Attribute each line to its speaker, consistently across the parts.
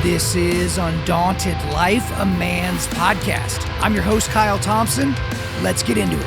Speaker 1: This is Undaunted.Life, a man's podcast. I'm your host, Kyle Thompson. Let's get into it.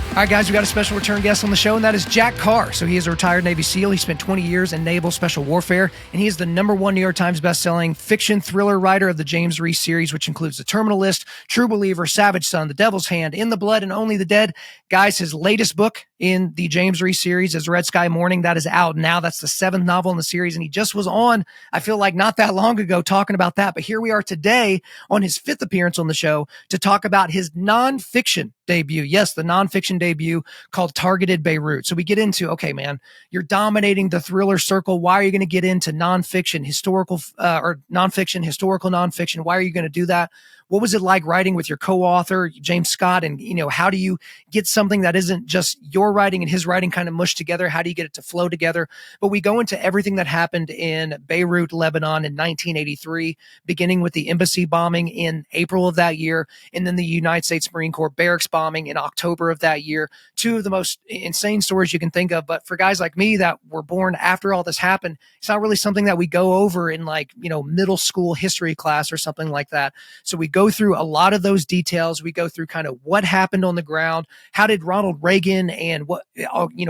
Speaker 1: All right, guys, we got a special return guest on the show, and that is Jack Carr. So he is a retired Navy SEAL. He spent 20 years in naval special warfare, and he is the #1 New York Times bestselling fiction thriller writer of the James Reese series, which includes The Terminal List, True Believer, Savage Son, The Devil's Hand, In the Blood, and Only the Dead. Guys, his latest book in the James Reese series is Red Sky Morning. That is out now. That's the 7th novel in the series, and he just was on, I feel like not that long ago, talking about that. But here we are today on his 5th appearance on the show to talk about his nonfiction debut. Yes, the nonfiction debut called Targeted Beirut. So we get into, okay, man, you're dominating the thriller circle. Why are you going to get into nonfiction, historical nonfiction? Why are you going to do that? What was it like writing with your co-author, James Scott? And, how do you get something that isn't just your writing and his writing kind of mushed together? How do you get it to flow together? But we go into everything that happened in Beirut, Lebanon in 1983, beginning with the embassy bombing in April of that year, and then the United States Marine Corps barracks bombing in October of that year. Two of the most insane stories you can think of. But for guys like me that were born after all this happened, it's not really something that we go over in middle school history class or something like that. So we go through a lot of those details. We go through kind of what happened on the ground. How did Ronald Reagan and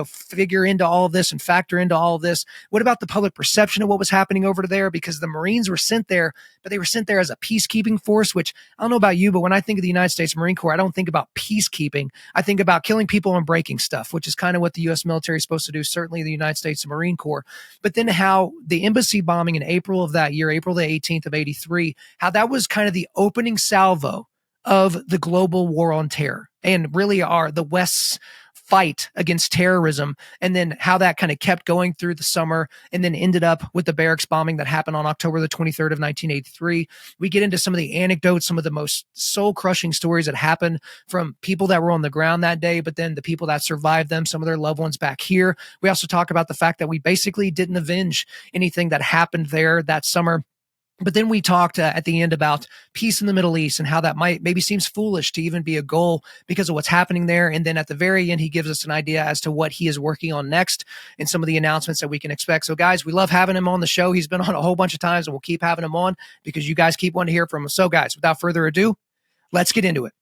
Speaker 1: figure into all of this and factor into all of this? What about the public perception of what was happening over there? Because the Marines were sent there, but they were sent there as a peacekeeping force, which I don't know about you, but when I think of the United States Marine Corps, I don't think about peacekeeping. I think about killing people and breaking stuff, which is kind of what the U.S. military is supposed to do, certainly the United States Marine Corps. But then how the embassy bombing in April of that year, April the 18th of 83, how that was kind of the opening salvo of the global war on terror and really are the West's fight against terrorism, and then how that kind of kept going through the summer and then ended up with the barracks bombing that happened on October the 23rd of 1983. We get into some of the anecdotes, some of the most soul-crushing stories that happened from people that were on the ground that day, but then the people that survived them, some of their loved ones back here. We also talk about the fact that we basically didn't avenge anything that happened there that summer. But then we talked at the end about peace in the Middle East and how that might maybe seems foolish to even be a goal because of what's happening there. And then at the very end, he gives us an idea as to what he is working on next and some of the announcements that we can expect. So guys, we love having him on the show. He's been on a whole bunch of times and we'll keep having him on because you guys keep wanting to hear from him. So guys, without further ado, let's get into it.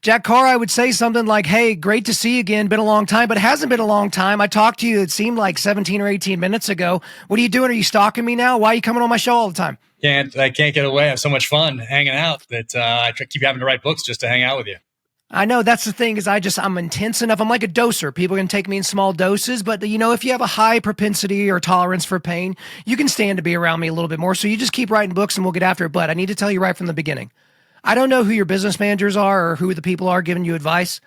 Speaker 1: Jack Carr, I would say something like, hey, great to see you again. Been a long time, but it hasn't been a long time. I talked to you, it seemed like 17 or 18 minutes ago. What are you doing? Are you stalking me now? Why are you coming on my show all the time?
Speaker 2: I can't get away. I have so much fun hanging out that I keep having to write books just to hang out with you.
Speaker 1: I know that's the thing is I'm intense enough. I'm like a doser. People can take me in small doses, but if you have a high propensity or tolerance for pain, you can stand to be around me a little bit more. So you just keep writing books and we'll get after it. But I need to tell you right from the beginning, I don't know who your business managers are or who the people are giving you advice,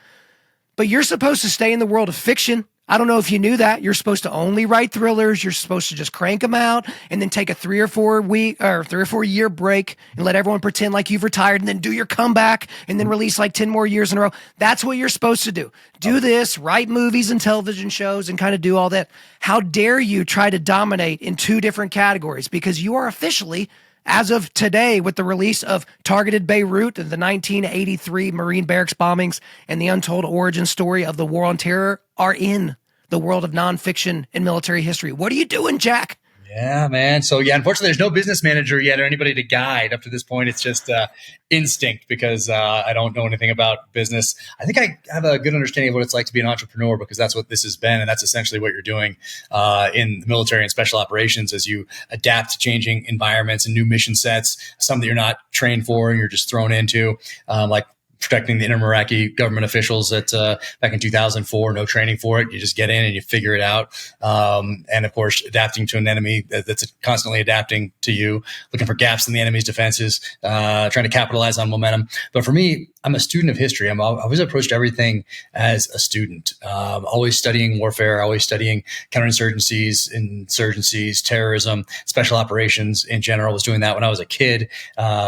Speaker 1: but you're supposed to stay in the world of fiction. I don't know if you knew that. You're supposed to only write thrillers. You're supposed to just crank them out and then take a 3 or 4 year break and let everyone pretend like you've retired and then do your comeback and then release like 10 more years in a row. That's what you're supposed to do. Do this, write movies and television shows and kind of do all that. How dare you try to dominate in 2 different categories? Because you are officially, as of today, with the release of Targeted Beirut, the 1983 Marine barracks bombings, and the untold origin story of the war on terror, are in the world of nonfiction and military history. What are you doing, Jack?
Speaker 2: Yeah, man. So unfortunately, there's no business manager yet or anybody to guide up to this point. It's just instinct because I don't know anything about business. I think I have a good understanding of what it's like to be an entrepreneur because that's what this has been. And that's essentially what you're doing in the military and special operations as you adapt to changing environments and new mission sets, some that you're not trained for and you're just thrown into, like protecting the inner Iraqi government officials at back in 2004, no training for it. You just get in and you figure it out. And of course, adapting to an enemy that's constantly adapting to you, looking for gaps in the enemy's defenses, trying to capitalize on momentum. But for me, I'm a student of history. I've always approached everything as a student, always studying warfare, always studying counterinsurgencies, insurgencies, terrorism, special operations in general. I was doing that when I was a kid,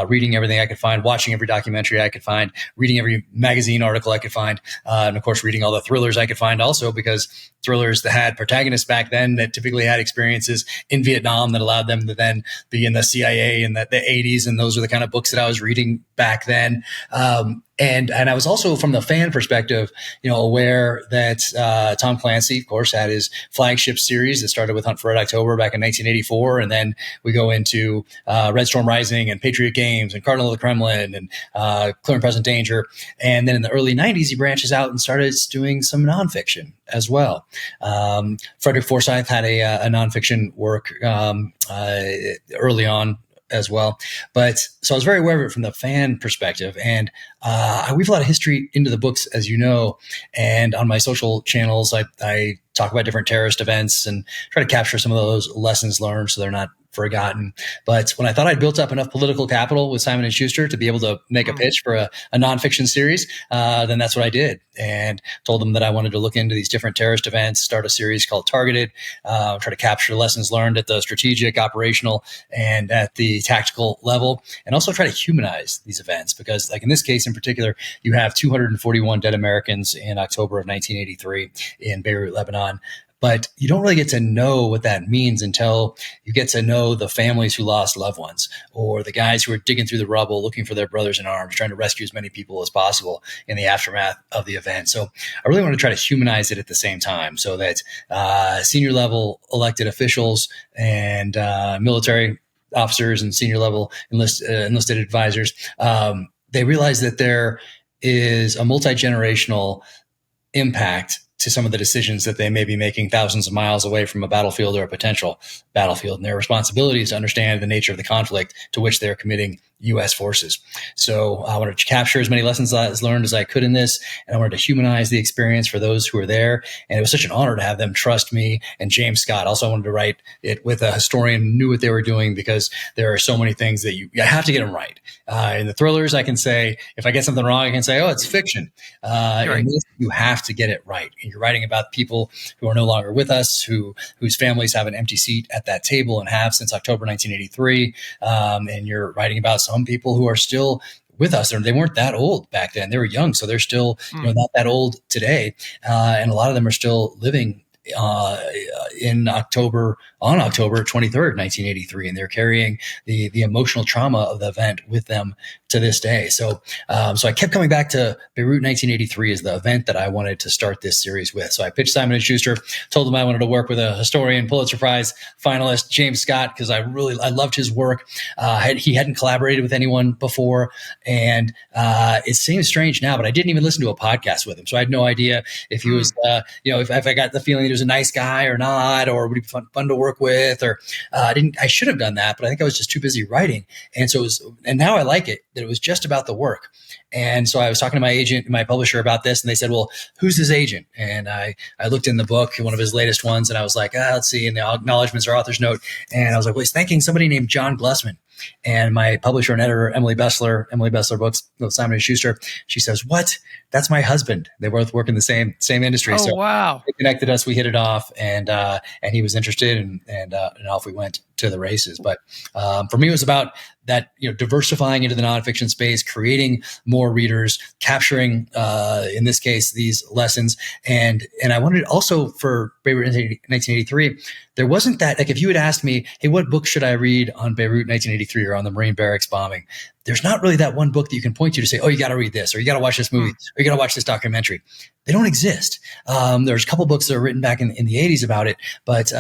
Speaker 2: reading everything I could find, watching every documentary I could find, reading every magazine article I could find, and of course, reading all the thrillers I could find also, because thrillers that had protagonists back then that typically had experiences in Vietnam that allowed them to then be in the CIA in the 80s. And those are the kind of books that I was reading back then. And I was also, from the fan perspective, aware that Tom Clancy, of course, had his flagship series that started with Hunt for Red October back in 1984, and then we go into Red Storm Rising and Patriot Games and Cardinal of the Kremlin and Clear and Present Danger, and then in the early 90s he branches out and started doing some nonfiction as well. Frederick Forsyth had a nonfiction work early on as well. But so I was very aware of it from the fan perspective. And I weave a lot of history into the books, as you know. And on my social channels, I talk about different terrorist events and try to capture some of those lessons learned so they're not forgotten. But when I thought I'd built up enough political capital with Simon & Schuster to be able to make a pitch for a nonfiction series, then that's what I did, and told them that I wanted to look into these different terrorist events, start a series called Targeted, try to capture lessons learned at the strategic, operational, and at the tactical level, and also try to humanize these events. Because, like in this case in particular, you have 241 dead Americans in October of 1983 in Beirut, Lebanon. But you don't really get to know what that means until you get to know the families who lost loved ones, or the guys who are digging through the rubble looking for their brothers in arms, trying to rescue as many people as possible in the aftermath of the event. So I really want to try to humanize it at the same time, so that senior level elected officials and military officers and senior level enlisted advisors, they realize that there is a multi-generational impact to some of the decisions that they may be making thousands of miles away from a battlefield or a potential battlefield. And their responsibility is to understand the nature of the conflict to which they're committing U.S. forces. So I wanted to capture as many lessons learned as I could in this, and I wanted to humanize the experience for those who were there. And it was such an honor to have them trust me and James Scott. Also, I wanted to write it with a historian who knew what they were doing, because there are so many things that you have to get them right. In the thrillers, I can say, if I get something wrong, I can say, oh, it's fiction. Right. In this, you have to get it right. You're writing about people who are no longer with us, whose families have an empty seat at that table and have since October 1983. And you're writing about some people who are still with us. They weren't that old back then. They were young, so they're still not that old today. And a lot of them are still living on October 23rd, 1983, and they're carrying the emotional trauma of the event with them to this day. So I kept coming back to Beirut 1983 as the event that I wanted to start this series with. So I pitched Simon & Schuster, told them I wanted to work with a historian, Pulitzer Prize finalist, James Scott, because I loved his work. He hadn't collaborated with anyone before, and it seems strange now, but I didn't even listen to a podcast with him, so I had no idea if he was, if I got the feeling he was a nice guy or not, or would he be fun to work with, or I should have done that, but I think I was just too busy writing. And so and now I like it that it was just about the work. And so I was talking to my agent, my publisher, about this, and they said, well, who's his agent? And I looked in the book, one of his latest ones, and I was like, let's see, in the acknowledgments or author's note. And I was like, well, he's thanking somebody named John Glessman. And my publisher and editor, Emily Bessler Books, Simon & Schuster, she says, what? That's my husband. They both work in the same industry.
Speaker 1: Oh,
Speaker 2: so
Speaker 1: wow.
Speaker 2: It connected us. We hit it off, and he was interested, and off we went to the races. But for me, it was about that, diversifying into the nonfiction space, creating more readers, capturing, in this case, these lessons. And I wanted also for Beirut 1983, there wasn't that, like, if you had asked me, hey, what book should I read on Beirut 1983 or on the Marine barracks bombing? There's not really that one book that you can point to say, oh, you got to read this, or you got to watch this movie, or you got to watch this documentary. They don't exist. There's a couple books that are written back in the 80s about it, but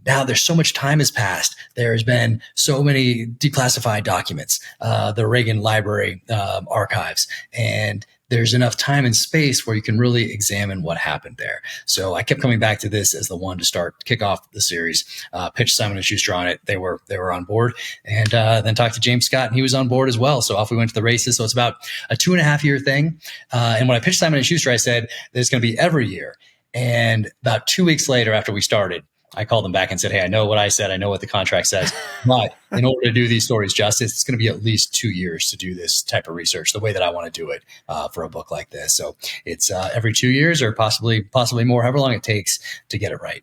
Speaker 2: now there's so much time has passed. There's been so many declassified documents, the Reagan Library archives, and there's enough time and space where you can really examine what happened there. So I kept coming back to this as the one to kick off the series. Pitched Simon & Schuster on it. They were on board, and then talked to James Scott, and he was on board as well. So off we went to the races. So it's about a 2.5 year thing. And when I pitched Simon & Schuster, I said that it's going to be every year. And about 2 weeks later, after we started, I called them back and said, hey, I know what I said. I know what the contract says. But in order to do these stories justice, it's going to be at least 2 years to do this type of research the way that I want to do it for a book like this. So it's every 2 years, or possibly more, however long it takes to get it right.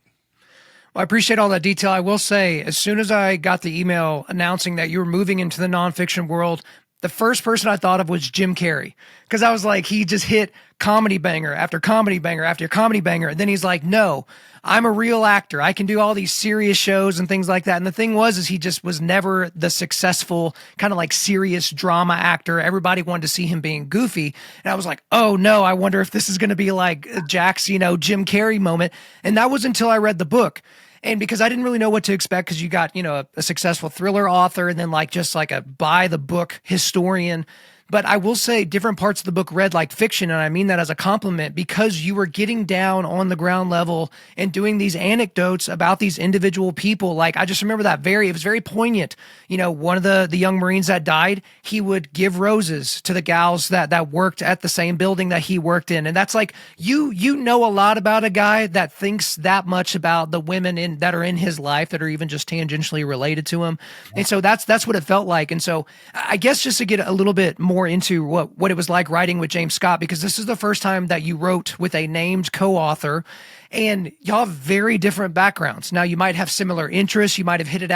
Speaker 1: Well, I appreciate all that detail. I will say, as soon as I got the email announcing that you were moving into the nonfiction world, the first person I thought of was Jim Carrey, because I was like, he just hit comedy banger after comedy banger after comedy banger. And then he's like, no, I'm a real actor. I can do all these serious shows and things like that. And the thing is he just was never the successful kind of like serious drama actor. Everybody wanted to see him being goofy. And I was like, oh no, I wonder if this is going to be like Jack's, Jim Carrey moment. And that was until I read the book. And because I didn't really know what to expect, because you got, a successful thriller author and then like just like a by the book historian. But I will say different parts of the book read like fiction, and I mean that as a compliment, because you were getting down on the ground level and doing these anecdotes about these individual people. Like, I just remember that it was very poignant. One of the young Marines that died, he would give roses to the gals that worked at the same building that he worked in. And that's like, you know a lot about a guy that thinks that much about the women that are in his life that are even just tangentially related to him. And so that's what it felt like. And so I guess just to get a little bit more into what it was like writing with James Scott, because this is the first time that you wrote with a named co-author, and y'all have very different backgrounds. Now, you might have similar interests, you might have hit it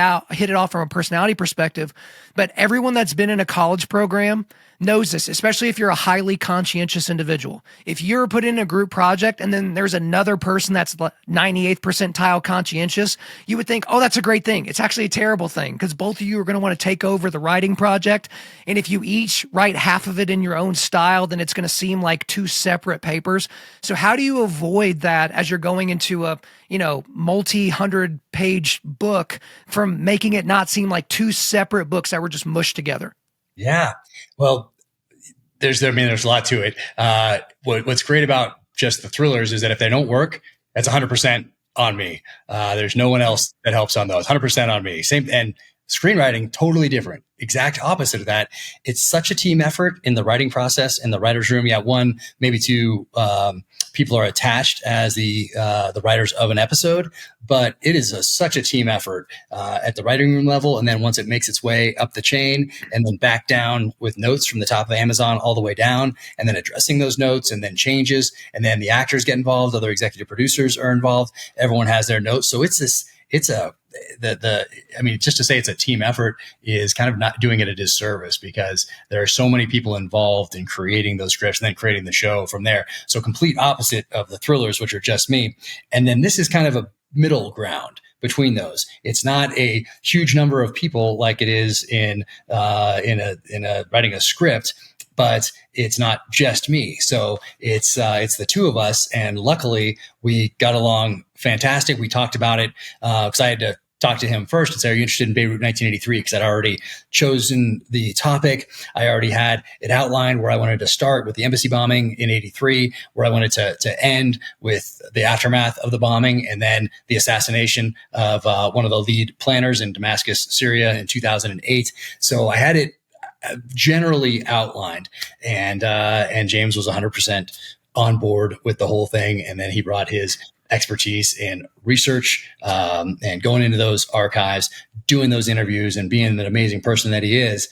Speaker 1: off from a personality perspective, but everyone that's been in a college program knows this, especially if you're a highly conscientious individual. If you're put in a group project and then there's another person that's 98th percentile conscientious, you would think, oh, that's a great thing. It's actually a terrible thing, because both of you are going to want to take over the writing project. And if you each write half of it in your own style, then it's going to seem like two separate papers. So how do you avoid that as you're going into a, multi-hundred page book, from making it not seem like two separate books that were just mushed together?
Speaker 2: Yeah. Well, there's a lot to it. What's great about just the thrillers is that if they don't work, that's 100% on me. There's no one else that helps on those. 100% on me. Same. And screenwriting, totally different. Exact opposite of that. It's such a team effort in the writing process, in the writer's room. Yeah, one, maybe two people are attached as the writers of an episode, but it is such a team effort at the writing room level. And then once it makes its way up the chain and then back down with notes from the top of Amazon all the way down, and then addressing those notes and then changes, and then the actors get involved, other executive producers are involved, everyone has their notes. So just to say it's a team effort is kind of not doing it a disservice, because there are so many people involved in creating those scripts and then creating the show from there. So complete opposite of the thrillers, which are just me. And then this is kind of a middle ground between those. It's not a huge number of people like it is in writing a script, but it's not just me. So it's the two of us. And luckily we got along fantastic. We talked about it because I had to talk to him first and say, are you interested in Beirut 1983? Because I'd already chosen the topic. I already had it outlined where I wanted to start with the embassy bombing in 83, where I wanted to end with the aftermath of the bombing, and then the assassination of one of the lead planners in Damascus, Syria in 2008. So I had it generally outlined, and James was 100% on board with the whole thing. And then he brought his expertise in research and going into those archives, doing those interviews, and being the amazing person that he is.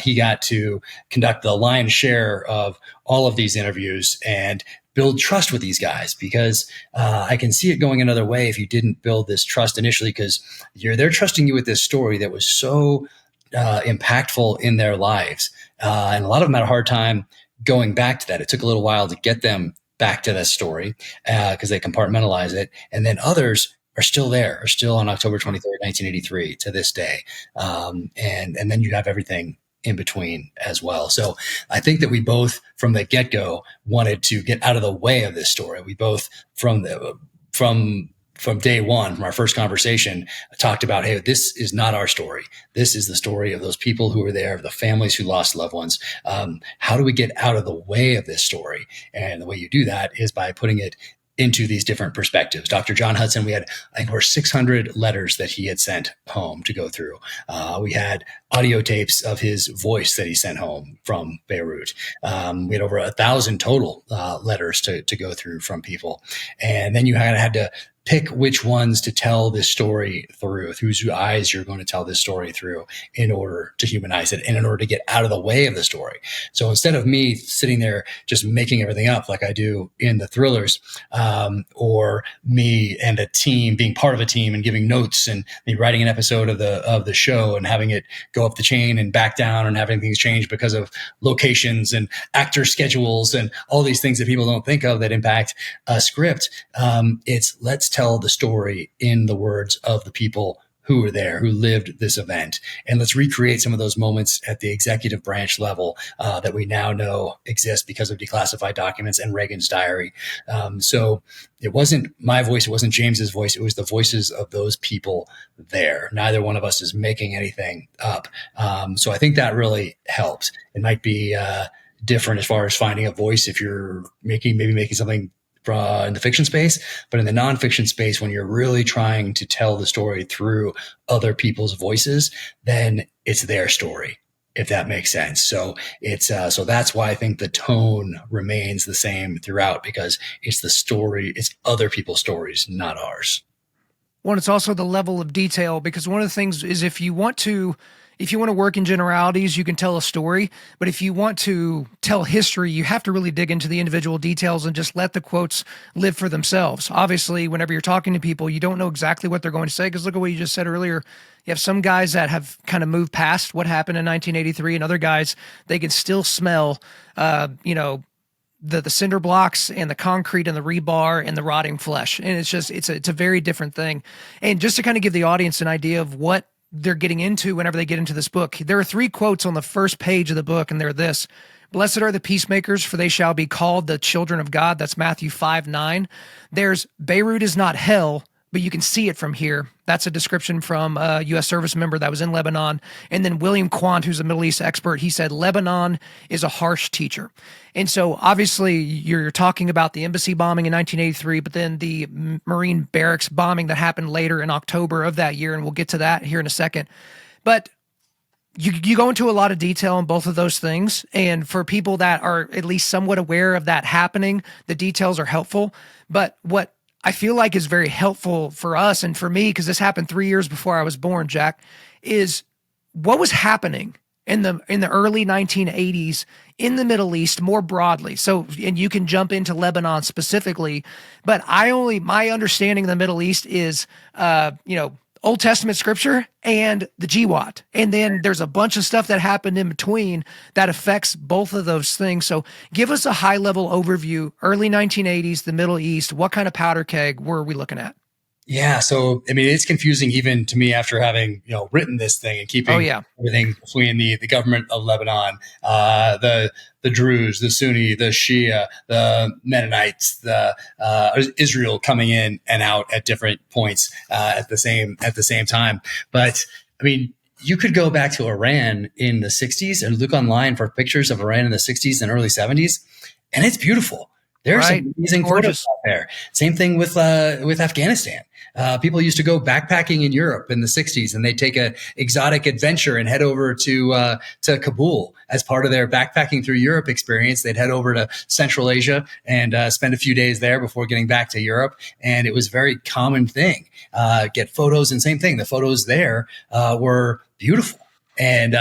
Speaker 2: He got to conduct the lion's share of all of these interviews and build trust with these guys, because I can see it going another way if you didn't build this trust initially, because they're trusting you with this story that was so impactful in their lives. And a lot of them had a hard time going back to that. It took a little while to get them back to that story because they compartmentalize it. And then others are still there, are still on October 23rd, 1983 to this day. And then you have everything in between as well. So I think that we both from the get-go wanted to get out of the way of this story. We both from day one, from our first conversation, talked about, hey, this is not our story. This is the story of those people who were there, of the families who lost loved ones. How do we get out of the way of this story? And the way you do that is by putting it into these different perspectives. Dr. John Hudson, we had, I think, over 600 letters that he had sent home to go through. We had audio tapes of his voice that he sent home from Beirut. We had over 1,000 total letters to go through from people. And then you had to pick which ones to tell this story through whose eyes you're going to tell this story through in order to humanize it and in order to get out of the way of the story. So instead of me sitting there just making everything up like I do in the thrillers, or me and a team being part of a team and giving notes and me writing an episode of the show and having it go up the chain and back down and having things change because of locations and actor schedules and all these things that people don't think of that impact a script. It's let's tell the story in the words of the people who were there, who lived this event. And let's recreate some of those moments at the executive branch level that we now know exist because of declassified documents and Reagan's diary. So it wasn't my voice. It wasn't James's voice. It was the voices of those people there. Neither one of us is making anything up. So I think that really helps. It might be different as far as finding a voice if you're making something in the fiction space, but in the nonfiction space, when you're really trying to tell the story through other people's voices, then it's their story, if that makes sense. So it's so that's why I think the tone remains the same throughout, because it's the story, it's other people's stories, not ours.
Speaker 1: Well, it's also the level of detail, because one of the things is if you want to work in generalities, you can tell a story. But if you want to tell history, you have to really dig into the individual details and just let the quotes live for themselves. Obviously, whenever you're talking to people, you don't know exactly what they're going to say, because look at what you just said earlier. You have some guys that have kind of moved past what happened in 1983, and other guys, they can still smell, the cinder blocks and the concrete and the rebar and the rotting flesh. And it's a very different thing. And just to kind of give the audience an idea of what they're getting into whenever they get into this book, there are 3 quotes on the first page of the book, and they're this: "Blessed are the peacemakers, for they shall be called the children of God." That's Matthew 5:9. There's "Beirut is not hell, but you can see it from here." That's a description from a U.S. service member that was in Lebanon. And then William Quandt, who's a Middle East expert, he said, "Lebanon is a harsh teacher." And so obviously you're talking about the embassy bombing in 1983, but then the Marine barracks bombing that happened later in October of that year. And we'll get to that here in a second. But you go into a lot of detail on both of those things. And for people that are at least somewhat aware of that happening, the details are helpful. But what I feel like is very helpful for us and for me, because this happened 3 years before I was born, Jack, is what was happening in the early 1980s in the Middle East more broadly. So, and you can jump into Lebanon specifically, but my understanding of the Middle East is, Old Testament scripture and the GWAT. And then there's a bunch of stuff that happened in between that affects both of those things. So give us a high level overview, early 1980s, the Middle East. What kind of powder keg were we looking at?
Speaker 2: Yeah. So, I mean, it's confusing even to me after having, written this thing and keeping everything between the government of Lebanon, the Druze, the Sunni, the Shia, the Mennonites, the Israel coming in and out at different points at the same time. But I mean, you could go back to Iran in the 60s and look online for pictures of Iran in the 60s and early 70s, and it's beautiful. There's some amazing photos out there. Same thing with Afghanistan. People used to go backpacking in Europe in the 60s, and they'd take an exotic adventure and head over to Kabul as part of their backpacking through Europe experience. They'd head over to Central Asia and spend a few days there before getting back to Europe. And it was a very common thing. Get photos, and same thing. The photos there were beautiful. And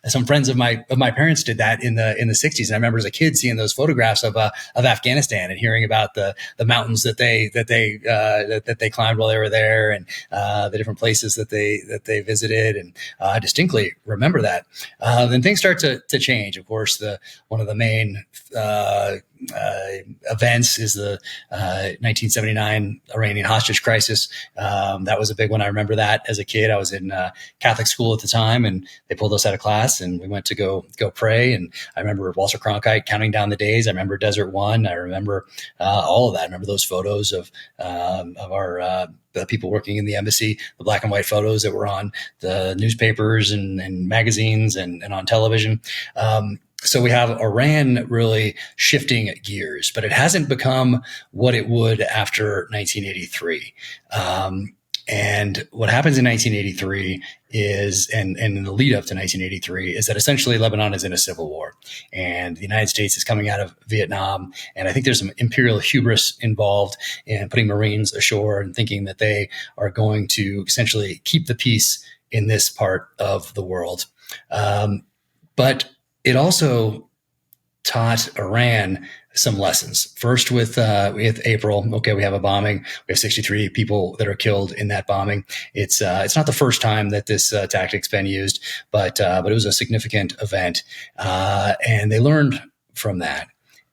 Speaker 2: some friends of my parents did that in the 60s. And I remember as a kid seeing those photographs of Afghanistan and hearing about the mountains that they climbed while they were there, and the different places that they visited. And I distinctly remember that. Then things start to change. Of course, one of the main events is the 1979 Iranian hostage crisis. That was a big one. I remember that as a kid. I was in Catholic school at the time, and they pulled us out of class and we went to go pray. And I remember Walter Cronkite counting down the days. I remember Desert One. I remember all of that. I remember those photos of our the people working in the embassy, the black and white photos that were on the newspapers and magazines and on television. So we have Iran really shifting gears, but it hasn't become what it would after 1983. And what happens in 1983 is, and in the lead up to 1983, is that essentially Lebanon is in a civil war, and the United States is coming out of Vietnam. And I think there's some imperial hubris involved in putting Marines ashore and thinking that they are going to essentially keep the peace in this part of the world. But it also taught Iran some lessons. First with April. Okay, we have a bombing. We have 63 people that are killed in that bombing. It's not the first time that this tactic's been used, but it was a significant event, and they learned from that.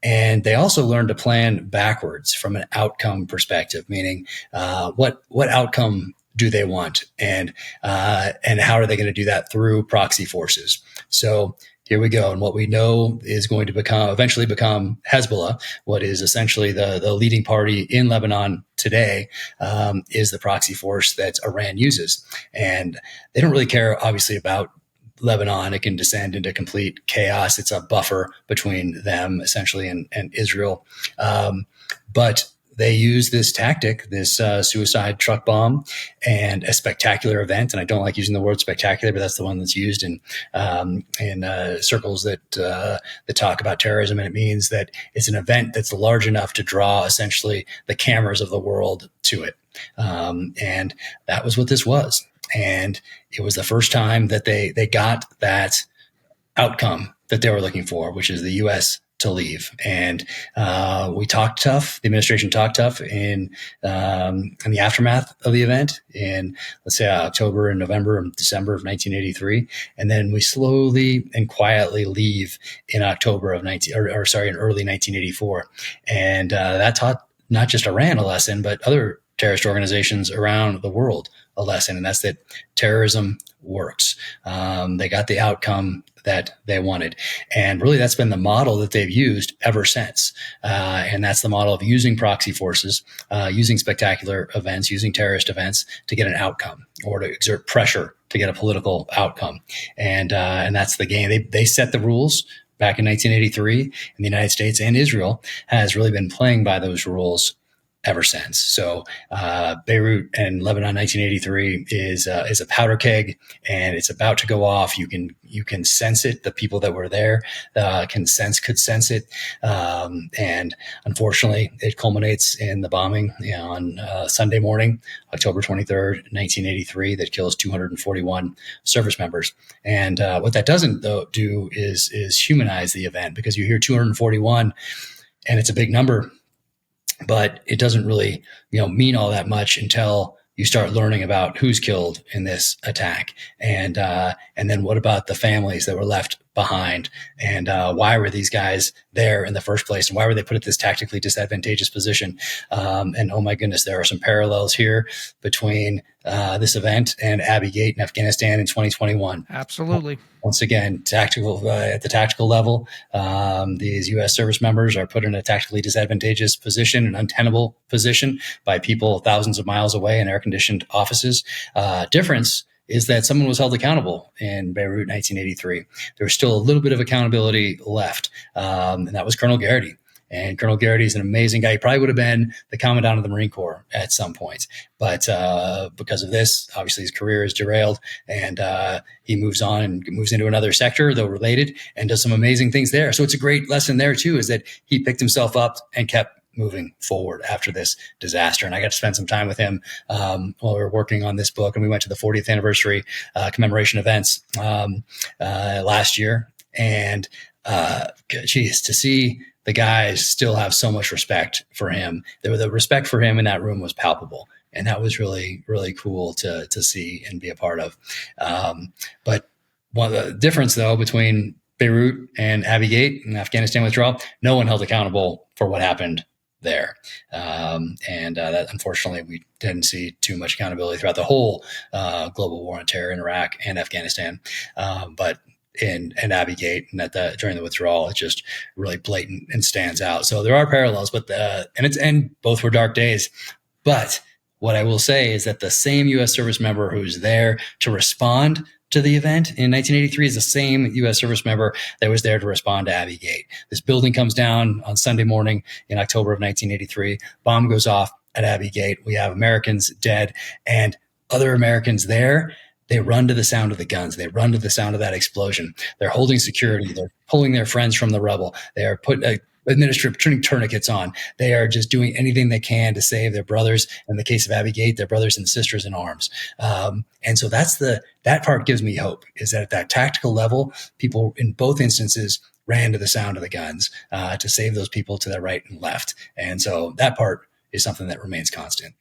Speaker 2: And they also learned to plan backwards from an outcome perspective, meaning what outcome do they want, and how are they going to do that through proxy forces? So here we go. And what we know is going to eventually become Hezbollah, what is essentially the leading party in Lebanon today, is the proxy force that Iran uses. And they don't really care, obviously, about Lebanon. It can descend into complete chaos. It's a buffer between them, essentially, and Israel. But they use this tactic, this suicide truck bomb, and a spectacular event. And I don't like using the word spectacular, but that's the one that's used in circles that talk about terrorism. And it means that it's an event that's large enough to draw essentially the cameras of the world to it. And that was what this was. And it was the first time that they got that outcome that they were looking for, which is the U.S. to leave. And we talked tough. The administration talked tough in the aftermath of the event in, let's say, October and November and December of 1983. And then we slowly and quietly leave in October of in early 1984. And that taught not just Iran a lesson, but other terrorist organizations around the world a lesson, and that's that terrorism works. They got the outcome that they wanted. And really, that's been the model that they've used ever since. And that's the model of using proxy forces, using spectacular events, using terrorist events to get an outcome or to exert pressure to get a political outcome. And that's the game. They set the rules back in 1983, and the United States and Israel has really been playing by those rules ever since. So Beirut and Lebanon 1983 is a powder keg, and it's about to go off. You can sense it. The people that were there could sense it. And unfortunately, it culminates in the bombing on Sunday morning, October 23rd, 1983, that kills 241 service members. And what that doesn't do is humanize the event, because you hear 241 and it's a big number, but it doesn't really, mean all that much until you start learning about who's killed in this attack, and then what about the families that were left behind, and why were these guys there in the first place, and why were they put at this tactically disadvantageous position? And oh my goodness, there are some parallels here between this event and Abbey Gate in Afghanistan in 2021.
Speaker 1: Absolutely.
Speaker 2: Once again, tactical at the tactical level, these U.S. service members are put in a tactically disadvantageous position, an untenable position, by people thousands of miles away in air-conditioned offices. Difference is that someone was held accountable in Beirut 1983. There was still a little bit of accountability left, and that was Colonel Garrity. And Colonel Garrity is an amazing guy. He probably would have been the commandant of the Marine Corps at some point. But because of this, obviously his career is derailed, and he moves on and moves into another sector, though related, and does some amazing things there. So it's a great lesson there, too, is that he picked himself up and kept moving forward after this disaster. And I got to spend some time with him while we were working on this book. And we went to the 40th anniversary commemoration events last year. And to see the guys still have so much respect for him. The respect for him in that room was palpable. And that was really, really cool to see and be a part of. But one of the difference, though, between Beirut and Abbey Gate and Afghanistan withdrawal, no one held accountable for what happened there. And that, unfortunately, we didn't see too much accountability throughout the whole global war on terror in Iraq and Afghanistan. But in Abbey Gate and during the withdrawal, it's just really blatant and stands out. So there are parallels, but and both were dark days. But what I will say is that the same U.S. service member who's there to respond to the event in 1983 is the same U.S. service member that was there to respond to Abbey Gate. This building comes down on Sunday morning in October of 1983. Bomb goes off at Abbey Gate. We have Americans dead, and other Americans there. They run to the sound of the guns. They run to the sound of that explosion. They're holding security. They're pulling their friends from the rubble. They are putting tourniquets on. They are just doing anything they can to save their brothers. In the case of Abbey Gate, their brothers and sisters in arms. And so that part gives me hope, is that at that tactical level, people in both instances ran to the sound of the guns to save those people to their right and left. And so that part is something that remains constant.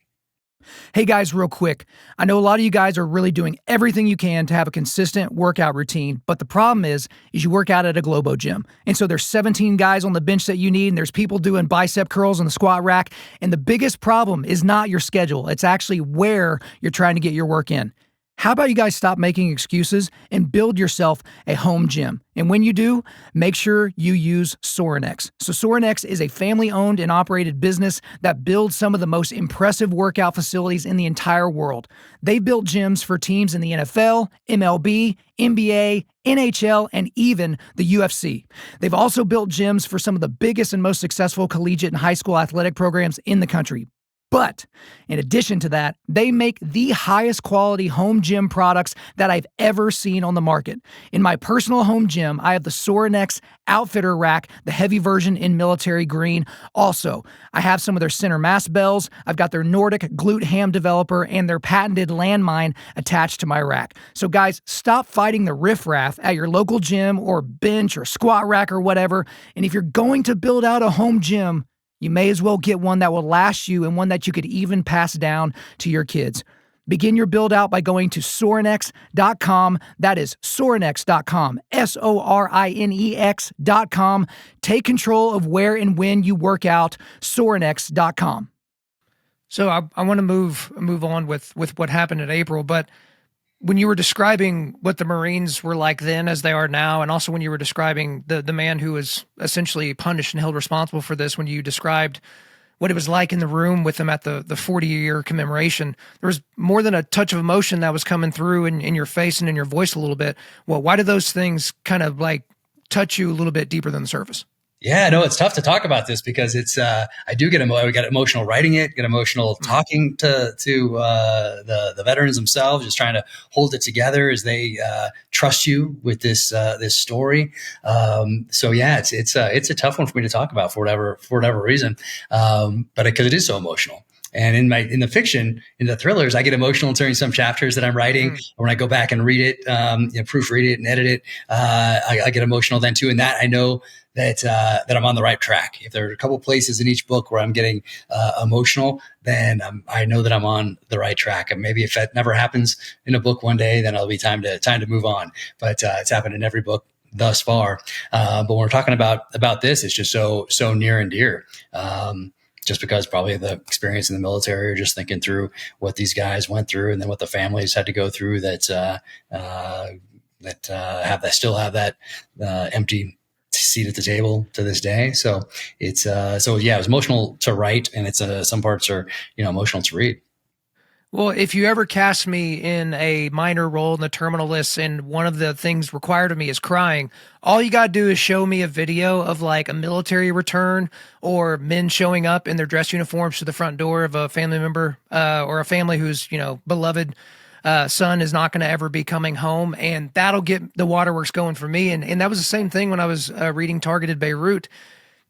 Speaker 1: Hey guys, real quick. I know a lot of you guys are really doing everything you can to have a consistent workout routine, but the problem is you work out at a Globo gym. And so there's 17 guys on the bench that you need, and there's people doing bicep curls on the squat rack. And the biggest problem is not your schedule. It's actually where you're trying to get your work in. How about you guys stop making excuses and build yourself a home gym? And when you do, make sure you use Sorinex. So Sorinex is a family-owned and operated business that builds some of the most impressive workout facilities in the entire world. They built gyms for teams in the NFL, MLB, NBA, NHL, and even the UFC. They've also built gyms for some of the biggest and most successful collegiate and high school athletic programs in the country. But in addition to that, they make the highest quality home gym products that I've ever seen on the market. In my personal home gym, I have the Sorinex Outfitter Rack, the heavy version in military green. Also, I have some of their center mass bells. I've got their Nordic glute ham developer and their patented landmine attached to my rack. So guys, stop fighting the riffraff at your local gym or bench or squat rack or whatever. And if you're going to build out a home gym, you may as well get one that will last you and one that you could even pass down to your kids. Begin your build out by going to Sorinex.com. That is Sorinex.com, Sorinex.com. Take control of where and when you work out, Sorinex.com. So I want to move on with what happened in April, but when you were describing what the Marines were like then as they are now, and also when you were describing the man who was essentially punished and held responsible for this, when you described what it was like in the room with them at the 40-year commemoration, there was more than a touch of emotion that was coming through in your face and in your voice a little bit. Well, why did those things kind of like touch you a little bit deeper than the surface?
Speaker 2: Yeah, no, it's tough to talk about this because it's I do get I get emotional writing it, get emotional talking to the veterans themselves, just trying to hold it together as they trust you with this story. So yeah, it's a tough one for me to talk about for whatever reason, but because it is so emotional. And in the fiction, in the thrillers, I get emotional during some chapters that I'm writing. When I go back and read it, proofread it and edit it, I get emotional then too. And that I know that I'm on the right track. If there are a couple of places in each book where I'm getting emotional, then I know that I'm on the right track. And maybe if that never happens in a book one day, then it'll be time to move on. But it's happened in every book thus far. But when we're talking about this, it's just so near and dear. Just because probably the experience in the military, or just thinking through what these guys went through, and then what the families had to go through that still have that empty seat at the table to this day. So it's it was emotional to write, and it's some parts are emotional to read.
Speaker 1: Well, if you ever cast me in a minor role in the terminal list and one of the things required of me is crying, all you got to do is show me a video of like a military return or men showing up in their dress uniforms to the front door of a family member or a family whose, beloved son is not going to ever be coming home. And that'll get the waterworks going for me. And that was the same thing when I was reading Targeted Beirut.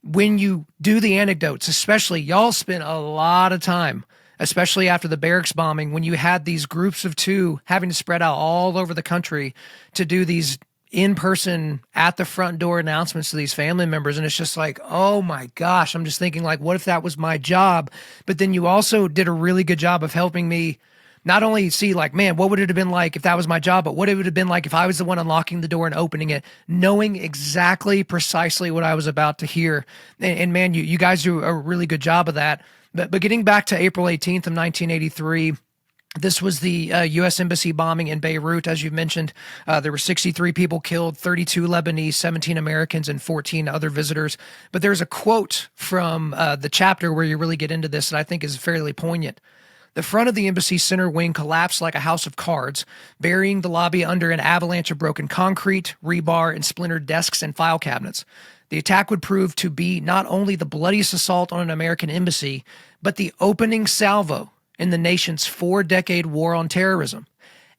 Speaker 1: When you do the anecdotes, especially, y'all spent a lot of time, especially after the barracks bombing, when you had these groups of two having to spread out all over the country to do these in-person at the front door announcements to these family members. And it's just like, oh my gosh, I'm just thinking like, what if that was my job? But then you also did a really good job of helping me not only see like, man, what would it have been like if that was my job, but what it would have been like if I was the one unlocking the door and opening it, knowing exactly precisely what I was about to hear. And man, you guys do a really good job of that. But getting back to April 18th of 1983, this was the U.S. Embassy bombing in Beirut, as you mentioned. There were 63 people killed, 32 Lebanese, 17 Americans, and 14 other visitors. But there's a quote from the chapter where you really get into this that I think is fairly poignant. The front of the embassy center wing collapsed like a house of cards, burying the lobby under an avalanche of broken concrete, rebar, and splintered desks and file cabinets. The attack would prove to be not only the bloodiest assault on an American embassy, but the opening salvo in the nation's 4-decade war on terrorism.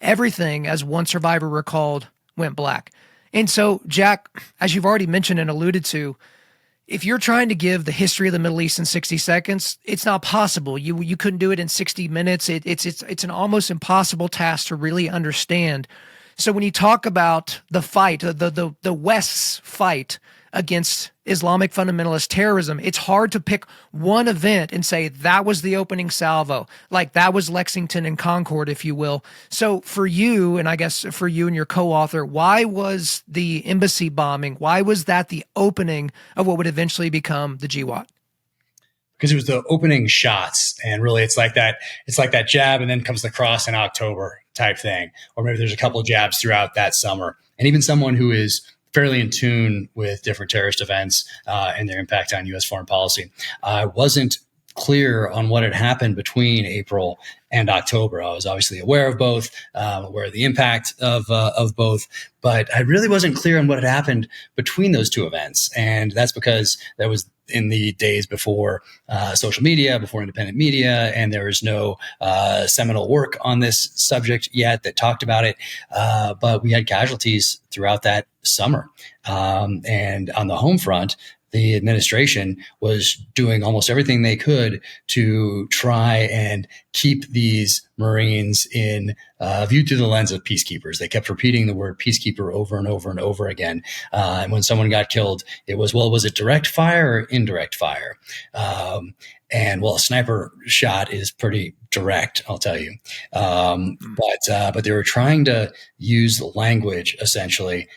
Speaker 1: Everything, as one survivor recalled, went black. And so, Jack, as you've already mentioned and alluded to, if you're trying to give the history of the Middle East in 60 seconds, it's not possible. You couldn't do it in 60 minutes. It's an almost impossible task to really understand. So when you talk about the fight, the West's fight against Islamic fundamentalist terrorism. It's hard to pick one event and say that was the opening salvo, like that was Lexington and Concord, if you will. So for you, and I guess for you and your co-author, why was the embassy bombing, why was that the opening of what would eventually become the GWOT?
Speaker 2: Because it was the opening shots, and really it's like that jab and then comes the cross in October type thing, or maybe there's a couple of jabs throughout that summer. And even someone who is fairly in tune with different terrorist events and their impact on U.S. foreign policy wasn't clear on what had happened between April and October. I was obviously aware of both, aware of the impact of both, but I really wasn't clear on what had happened between those two events. And that's because that was in the days before social media, before independent media, and there was no seminal work on this subject yet that talked about it. But we had casualties throughout that summer. And on the home front, the administration was doing almost everything they could to try and keep these Marines in viewed through the lens of peacekeepers. They kept repeating the word peacekeeper over and over and over again. And when someone got killed, it was, well, was it direct fire or indirect fire? And well, a sniper shot is pretty direct, I'll tell you. But they were trying to use language essentially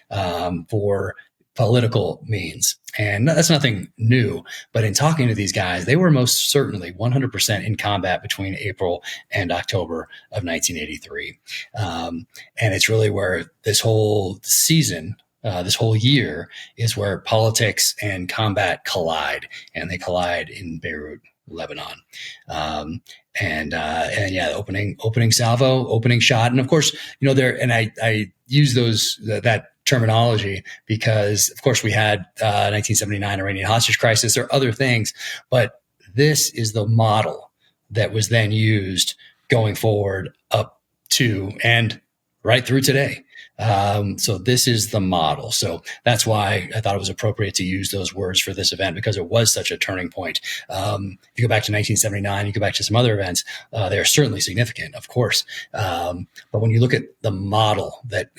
Speaker 2: for political means. And that's nothing new. But in talking to these guys, they were most certainly 100% in combat between April and October of 1983. And it's really where this whole season, this whole year, is where politics and combat collide. And they collide in Beirut, Lebanon. And yeah, opening salvo, opening shot. And of course, I use that terminology because, of course, we had 1979 Iranian hostage crisis. There are other things, but this is the model that was then used going forward up to and right through today. So this is the model. So that's why I thought it was appropriate to use those words for this event, because it was such a turning point. If you go back to 1979, you go back to some other events, they are certainly significant, of course. But when you look at the model that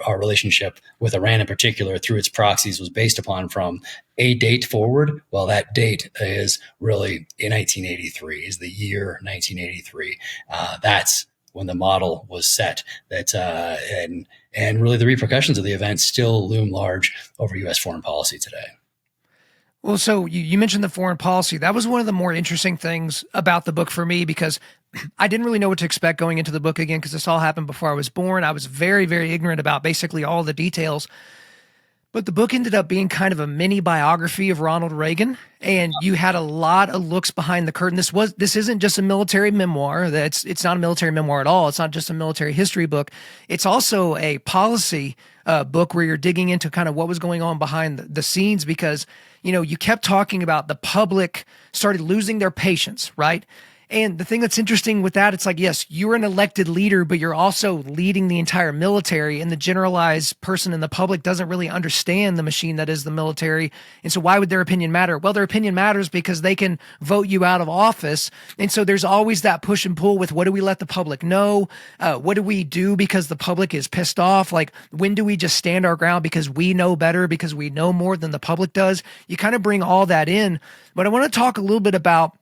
Speaker 2: our relationship with Iran in particular through its proxies was based upon from a date forward, well, that date is really in 1983, is the year 1983. That's when the model was set. And really the repercussions of the event still loom large over U.S. foreign policy today.
Speaker 1: Well, so you mentioned the foreign policy. That was one of the more interesting things about the book for me, because I didn't really know what to expect going into the book again, because this all happened before I was born. I was very, very ignorant about basically all the details. But the book ended up being kind of a mini biography of Ronald Reagan, and you had a lot of looks behind the curtain. This isn't just a military memoir. It's not a military memoir at all. It's not just a military history book. It's also a policy book where you're digging into kind of what was going on behind the scenes, because you kept talking about the public started losing their patience, right? And the thing that's interesting with that, it's like, yes, you're an elected leader, but you're also leading the entire military, and the generalized person in the public doesn't really understand the machine that is the military. And so why would their opinion matter? Well, their opinion matters because they can vote you out of office. And so there's always that push and pull with, what do we let the public know? What do we do because the public is pissed off? Like, when do we just stand our ground because we know better, because we know more than the public does? You kind of bring all that in. But I want to talk a little bit about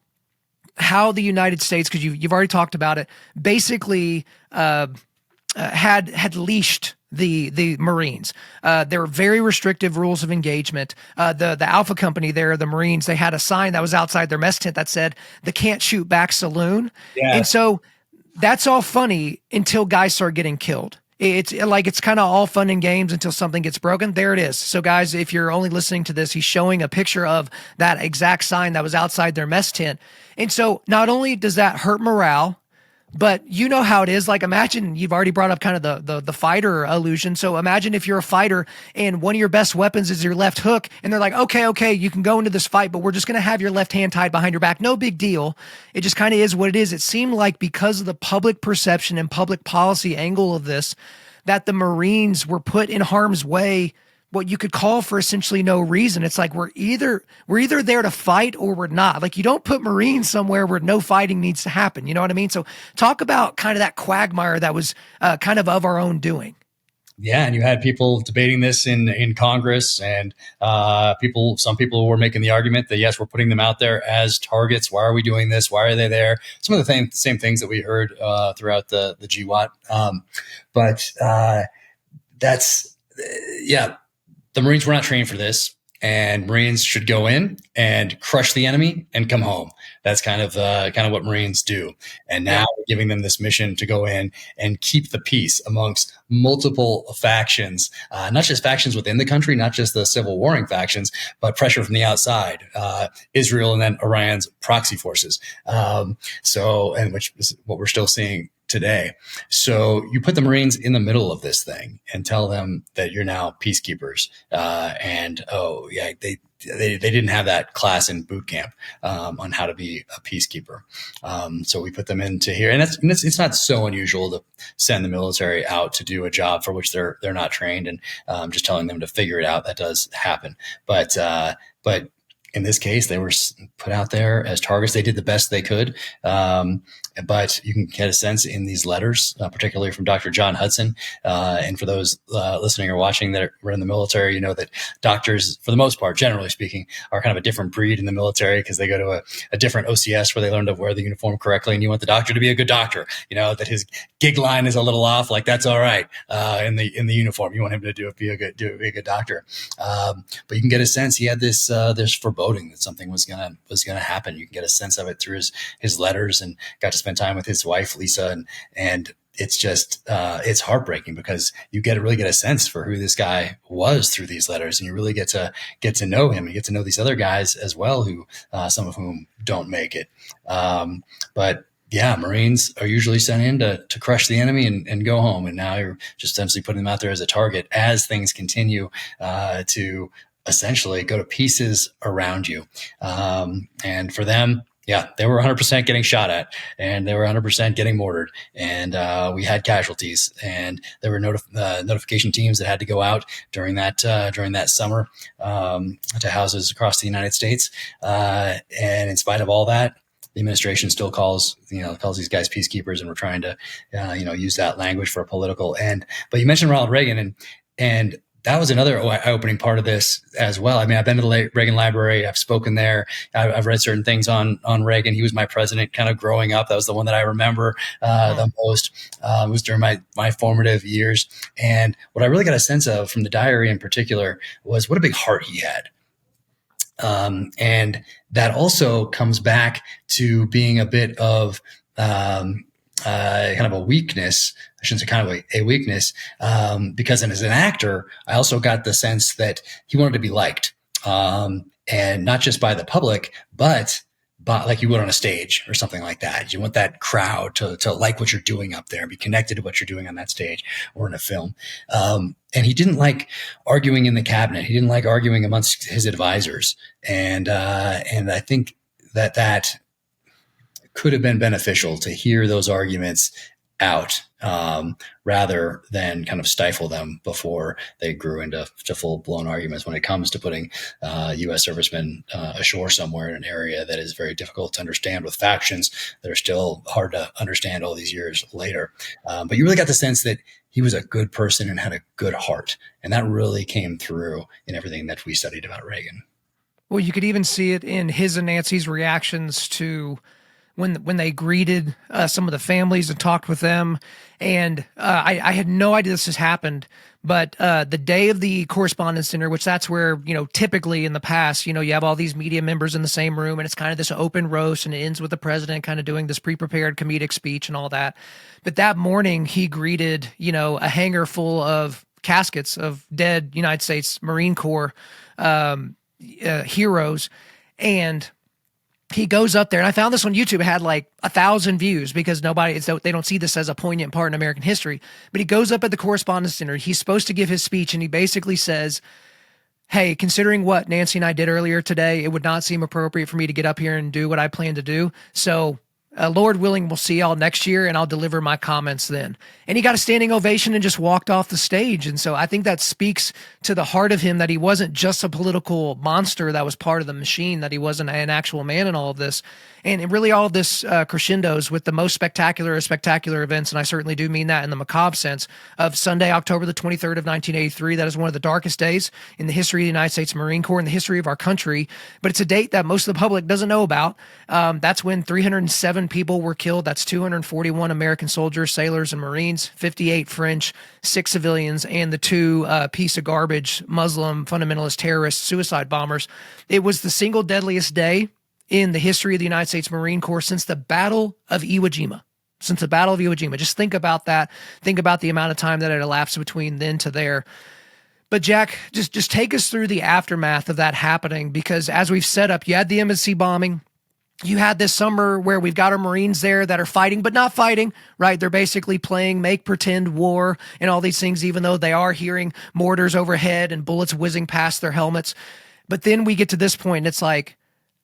Speaker 1: how the United States, because you've already talked about it, basically had leashed the Marines. There were very restrictive rules of engagement. The Alpha Company there, the Marines, they had a sign that was outside their mess tent that said the "Can't Shoot Back Saloon." Yeah. And so that's all funny until guys start getting killed. It's kind of all fun and games until something gets broken. There it is. So guys, if you're only listening to this, he's showing a picture of that exact sign that was outside their mess tent. And so not only does that hurt morale, but you know how it is. Like, imagine, you've already brought up kind of the fighter illusion. So imagine if you're a fighter and one of your best weapons is your left hook, and they're like, okay, you can go into this fight, but we're just going to have your left hand tied behind your back. No big deal. It just kind of is what it is. It seemed like, because of the public perception and public policy angle of this, that the Marines were put in harm's way, what you could call for essentially no reason. It's like, we're either there to fight or we're not. Like, you don't put Marines somewhere where no fighting needs to happen. You know what I mean? So talk about kind of that quagmire that was kind of our own doing.
Speaker 2: Yeah, and you had people debating this in Congress, and some people were making the argument that yes, we're putting them out there as targets. Why are we doing this? Why are they there? Some of the same things that we heard throughout the GWAT. But that's yeah, the Marines were not trained for this, and Marines should go in and crush the enemy and come home. That's kind of what Marines do. And now we're giving them this mission to go in and keep the peace amongst multiple factions, not just factions within the country, not just the civil warring factions, but pressure from the outside, Israel and then Iran's proxy forces. And which is what we're still seeing today. So you put the Marines in the middle of this thing and tell them that you're now peacekeepers. They didn't have that class in boot camp on how to be a peacekeeper. So we put them into here, and it's not so unusual to send the military out to do a job for which they're not trained, and just telling them to figure it out. That does happen, but in this case, they were put out there as targets. They did the best they could. But you can get a sense in these letters, particularly from Dr. John Hudson. And for those listening or watching that were in the military, you know that doctors, for the most part, generally speaking, are kind of a different breed in the military because they go to a different OCS where they learn to wear the uniform correctly. And you want the doctor to be a good doctor, you know, that his gig line is a little off. Like, that's all right. In the uniform, you want him to be a good doctor. But you can get a sense he had this foreboding that something was gonna happen. You can get a sense of it through his letters, and got to spend time with his wife Lisa, and it's just it's heartbreaking because you really get a sense for who this guy was through these letters, and you really get to know him and get to know these other guys as well, who some of whom don't make it. But yeah, Marines are usually sent in to crush the enemy and go home, and now you're just essentially putting them out there as a target as things continue to essentially go to pieces around you. And for them, yeah, they were 100% getting shot at, and they were 100% getting mortared, and we had casualties, and there were notification teams that had to go out during that summer to houses across the United States, and in spite of all that, the administration still calls these guys peacekeepers, and we're trying to use that language for a political end. But you mentioned Ronald Reagan, and that was another eye-opening part of this as well. I mean, I've been to the Reagan Library. I've spoken there. I've read certain things on Reagan. He was my president kind of growing up. That was the one that I remember the most. It was during my formative years. And what I really got a sense of from the diary in particular was what a big heart he had. And that also comes back to being a bit of kind of a weakness. I shouldn't say kind of a weakness, because as an actor, I also got the sense that he wanted to be liked, and not just by the public, but like you would on a stage or something like that. You want that crowd to like what you're doing up there and be connected to what you're doing on that stage or in a film. And he didn't like arguing in the cabinet. He didn't like arguing amongst his advisors. And I think that could have been beneficial to hear those arguments out, rather than kind of stifle them before they grew into full-blown arguments when it comes to putting U.S. servicemen ashore somewhere in an area that is very difficult to understand, with factions that are still hard to understand all these years later. But you really got the sense that he was a good person and had a good heart, and that really came through in everything that we studied about Reagan.
Speaker 1: Well, you could even see it in his and Nancy's reactions to when they greeted some of the families and talked with them. And I had no idea this has happened, but the day of the Correspondence Dinner, which that's where, typically in the past, you have all these media members in the same room, and it's kind of this open roast, and it ends with the president kind of doing this pre-prepared comedic speech and all that. But that morning he greeted, a hangar full of caskets of dead United States Marine Corps heroes. And he goes up there, and I found this on YouTube. It had like 1,000 views because they don't see this as a poignant part in American history. But he goes up at the Correspondence Dinner. He's supposed to give his speech, and he basically says, hey, considering what Nancy and I did earlier today, it would not seem appropriate for me to get up here and do what I plan to do. So Lord willing, we'll see y'all next year and I'll deliver my comments then. And he got a standing ovation and just walked off the stage. And so I think that speaks to the heart of him, that he wasn't just a political monster that was part of the machine, that he wasn't an actual man in all of this. And really all of this crescendos with the most spectacular of spectacular events, and I certainly do mean that in the macabre sense, of Sunday, October the 23rd of 1983. That is one of the darkest days in the history of the United States Marine Corps, in the history of our country. But it's a date that most of the public doesn't know about. That's when 307 people were killed. That's 241 American soldiers, sailors, and Marines, 58 French, 6 civilians, and the 2 piece of garbage Muslim fundamentalist terrorist suicide bombers. It was the single deadliest day in the history of the United States Marine Corps since the Battle of Iwo Jima. Since the Battle of Iwo Jima. Just think about that. Think about the amount of time that had elapsed between then to there. But Jack, just take us through the aftermath of that happening, because as we've set up, you had the embassy bombing. You had this summer where we've got our Marines there that are fighting, but not fighting, right? They're basically playing make pretend war and all these things, even though they are hearing mortars overhead and bullets whizzing past their helmets. But then we get to this point, and it's like,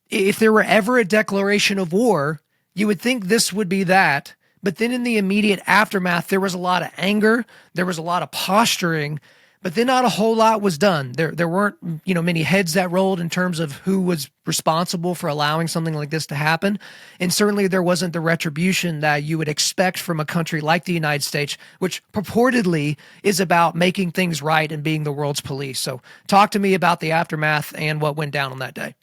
Speaker 1: if there were ever a declaration of war, you would think this would be that. But then in the immediate aftermath, there was a lot of anger. There was a lot of posturing, but then not a whole lot was done. There weren't, many heads that rolled in terms of who was responsible for allowing something like this to happen. And certainly there wasn't the retribution that you would expect from a country like the United States, which purportedly is about making things right and being the world's police. So talk to me about the aftermath and what went down on that day.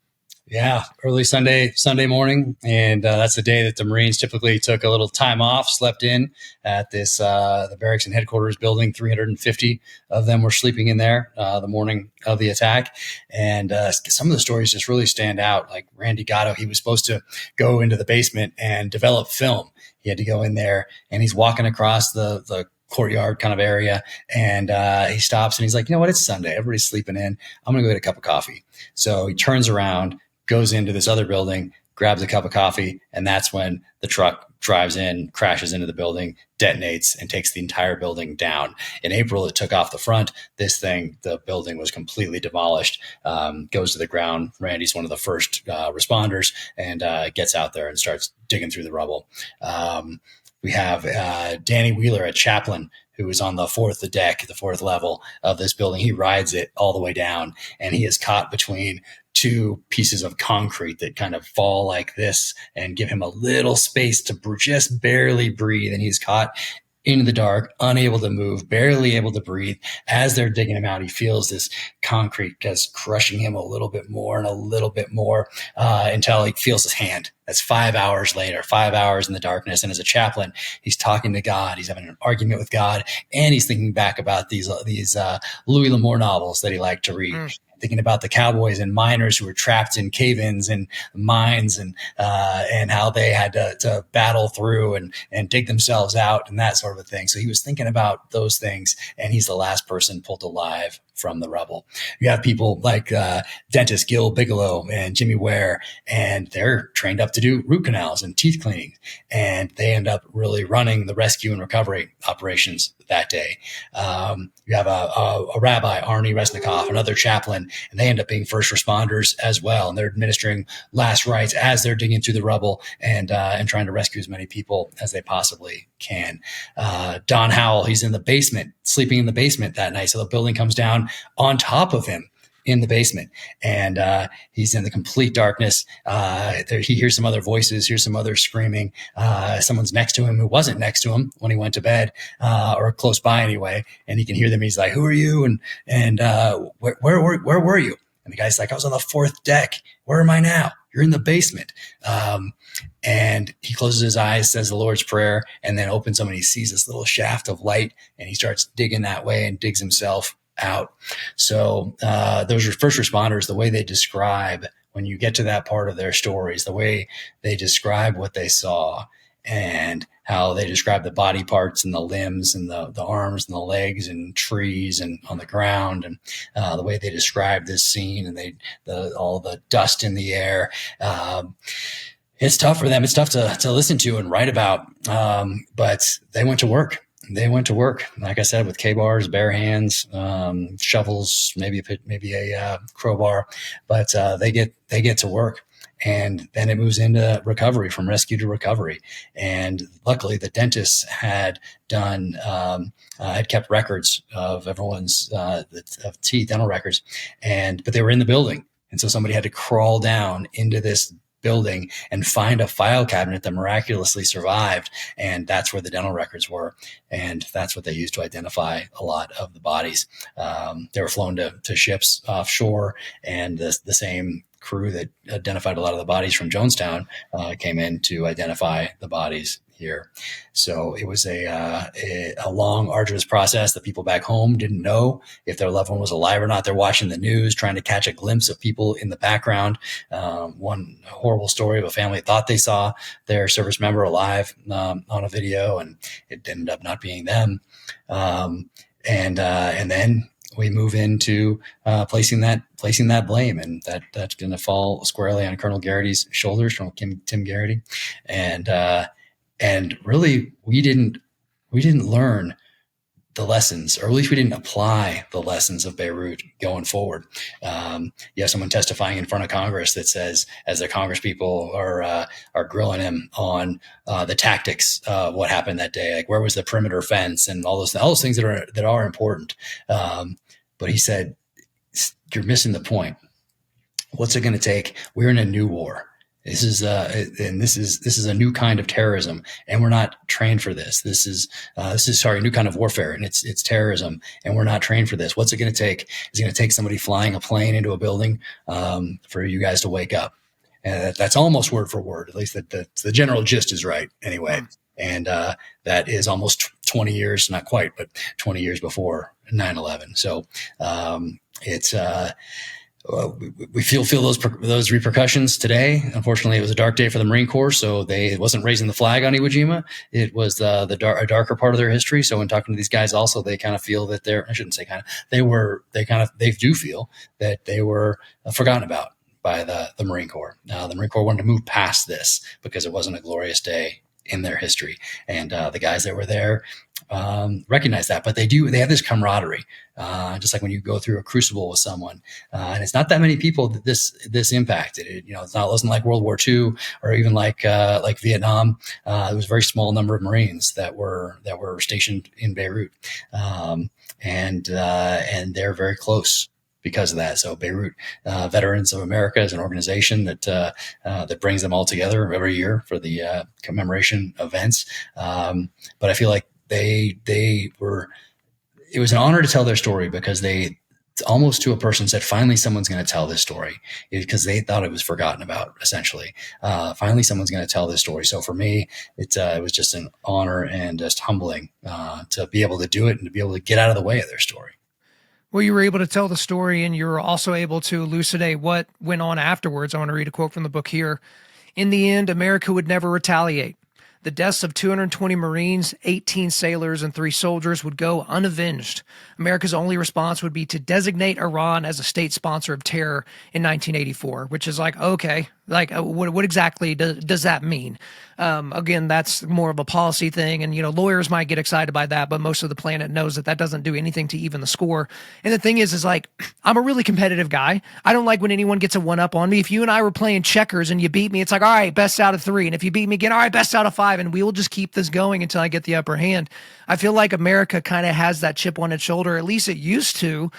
Speaker 2: Yeah, early Sunday morning, and that's the day that the Marines typically took a little time off, slept in at this the barracks and headquarters building. 350 of them were sleeping in there the morning of the attack, and some of the stories just really stand out. Like Randy Gatto, he was supposed to go into the basement and develop film. He had to go in there, and he's walking across the courtyard kind of area, and he stops and he's like, you know what? It's Sunday. Everybody's sleeping in. I'm gonna go get a cup of coffee. So he turns around, goes into this other building, grabs a cup of coffee, and that's when the truck drives in, crashes into the building, detonates, and takes the entire building down. In April, it took off the front. The building was completely demolished, goes to the ground. Randy's one of the first responders, and gets out there and starts digging through the rubble. We have Danny Wheeler, a chaplain, who is on the fourth level of this building. He rides it all the way down, and he is caught between 2 pieces of concrete that kind of fall like this and give him a little space to just barely breathe. And he's caught in the dark, unable to move, barely able to breathe. As they're digging him out, he feels this concrete just crushing him a little bit more and a little bit more until he feels his hand. That's 5 hours later, 5 hours in the darkness. And as a chaplain, he's talking to God. He's having an argument with God, and he's thinking back about these Louis L'Amour novels that he liked to read. Thinking about the cowboys and miners who were trapped in cave-ins and mines, and how they had to battle through and dig themselves out and that sort of a thing. So he was thinking about those things, and he's the last person pulled alive from the rubble. You have people like dentist Gil Bigelow and Jimmy Ware, and they're trained up to do root canals and teeth cleaning, and they end up really running the rescue and recovery operations that day. You have a rabbi, Arnie Resnikoff, another chaplain, and they end up being first responders as well, and they're administering last rites as they're digging through the rubble and trying to rescue as many people as they possibly can. Don Howell, he's in the basement, sleeping in the basement that night, so the building comes down on top of him in the basement, and he's in the complete darkness. He hears some other voices, hears some other screaming. Someone's next to him who wasn't next to him when he went to bed, or close by anyway, and he can hear them. He's like, "Who are you?" And where were you? And the guy's like, "I was on the 4th deck. Where am I now?" "You're in the basement." And he closes his eyes, says the Lord's Prayer, and then opens them, and he sees this little shaft of light, and he starts digging that way and digs himself out. So those first responders, the way they describe, when you get to that part of their stories, the way they describe what they saw and how they describe the body parts and the limbs and the arms and the legs and trees and on the ground, and the way they describe this scene, and all the dust in the air. It's tough for them. It's tough to listen to and write about. But they went to work. Like I said, with K-bars, bare hands, shovels, maybe a crowbar, but they get to work. And then it moves into recovery, from rescue to recovery. And luckily, the dentists had done had kept records of everyone's of teeth, dental records, but they were in the building, and so somebody had to crawl down into this building and find a file cabinet that miraculously survived, and that's where the dental records were, and that's what they used to identify a lot of the bodies. They were flown to ships offshore, and the same crew that identified a lot of the bodies from Jonestown came in to identify the bodies here. So it was a long, arduous process. The people back home didn't know if their loved one was alive or not. They're watching the news, trying to catch a glimpse of people in the background. One horrible story of a family thought they saw their service member alive on a video, and it ended up not being them. And then we move into placing that blame, and that's going to fall squarely on Colonel Garrity's shoulders, from Tim Garrity, and really we didn't learn the lessons, or at least we didn't apply the lessons of Beirut going forward. You have someone testifying in front of Congress that says, as the Congress people are grilling him on the tactics of what happened that day, like where was the perimeter fence and all those things that are important. But he said, "You're missing the point. What's it going to take? We're in a new war. This is a new kind of terrorism, and we're not trained for this. This is a new kind of warfare, and it's terrorism, and we're not trained for this. What's it going to take? Is it going to take somebody flying a plane into a building for you guys to wake up?" And that's almost word for word. At least the general gist is right, anyway. And that is almost 20 years, not quite, but 20 years before 9/11. So it's. We feel those repercussions today. Unfortunately, it was a dark day for the Marine Corps, so it wasn't raising the flag on Iwo Jima. It was a darker part of their history. So when talking to these guys, also they kind of feel that they do feel that they were forgotten about by the Marine Corps. The Marine Corps wanted to move past this because it wasn't a glorious day in their history, and the guys that were there recognize that, but they have this camaraderie, just like when you go through a crucible with someone, and it's not that many people that this impacted. It wasn't like World War II or even like Vietnam. There was a very small number of Marines that were stationed in Beirut, and they're very close because of that. So Beirut Veterans of America is an organization that brings them all together every year for the commemoration events. But I feel like it was an honor to tell their story, because they almost to a person said, finally someone's going to tell this story, because they thought it was forgotten about, essentially. Finally someone's going to tell this story. So for me, it was just an honor and just humbling to be able to do it and to be able to get out of the way of their story.
Speaker 1: Well, you were able to tell the story, and you were also able to elucidate what went on afterwards. I want to read a quote from the book here. "In the end, America would never retaliate. The deaths of 220 Marines, 18 sailors, and 3 soldiers would go unavenged. America's only response would be to designate Iran as a state sponsor of terror in 1984, which is like, okay, like what exactly does that mean? Again, that's more of a policy thing, and lawyers might get excited by that, but most of the planet knows that doesn't do anything to even the score. And the thing is like, I'm a really competitive guy. I don't like when anyone gets a one up on me. If you and I were playing checkers and you beat me, it's like, all right, best out of 3. And if you beat me again, all right, best out of 5. And we will just keep this going until I get the upper hand. I feel like America kind of has that chip on its shoulder, at least it used to.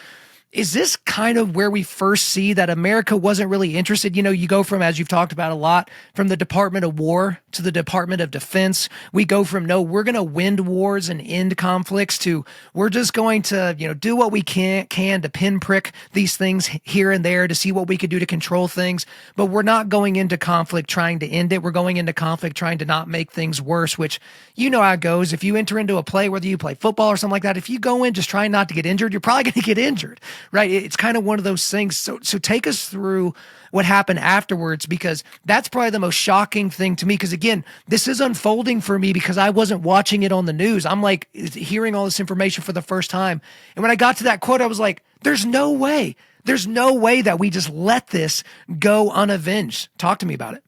Speaker 1: Is this kind of where we first see that America wasn't really interested? You go from, as you've talked about a lot, from the Department of War to the Department of Defense. We go from, no, we're going to win wars and end conflicts, to we're just going to, do what we can to pinprick these things here and there to see what we could do to control things. But we're not going into conflict trying to end it. We're going into conflict trying to not make things worse, which how it goes. If you enter into a play, whether you play football or something like that, if you go in just trying not to get injured, you're probably going to get injured. Right. It's kind of one of those things. So take us through what happened afterwards, because that's probably the most shocking thing to me. Because again, this is unfolding for me because I wasn't watching it on the news. I'm like hearing all this information for the first time. And when I got to that quote, I was like, there's no way. There's no way that we just let this go unavenged. Talk to me about it.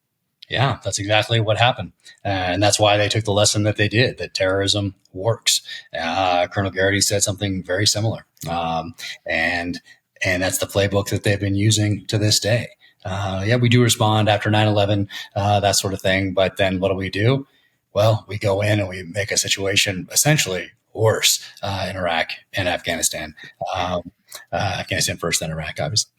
Speaker 2: Yeah, that's exactly what happened. And that's why they took the lesson that they did, that terrorism works. Colonel Garrity said something very similar. And that's the playbook that they've been using to this day. Yeah, we do respond after 9/11, that sort of thing. But then what do? Well, we go in and we make a situation essentially worse in Iraq and Afghanistan. Afghanistan first, then Iraq, obviously.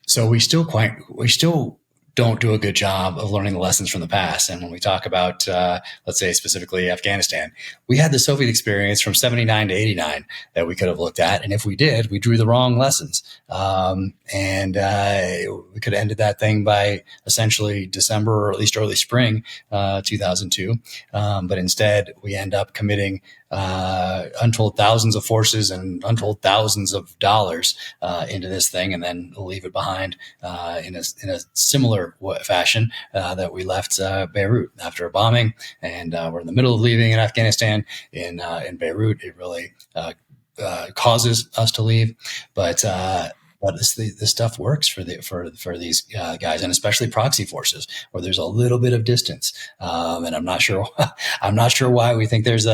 Speaker 2: So we still don't do a good job of learning the lessons from the past. And when we talk about, let's say specifically Afghanistan, we had the Soviet experience from 79 to 89 that we could have looked at. And if we did, we drew the wrong lessons. And we could have ended that thing by essentially December or at least early spring 2002. But instead, we end up committing untold thousands of forces and untold thousands of dollars into this thing, and then leave it behind in a similar fashion that we left Beirut after a bombing. And we're in the middle of leaving in Afghanistan. In Beirut, it really causes us to leave, but this stuff works for these guys, and especially proxy forces, where there's a little bit of distance. And I'm not sure why we think there's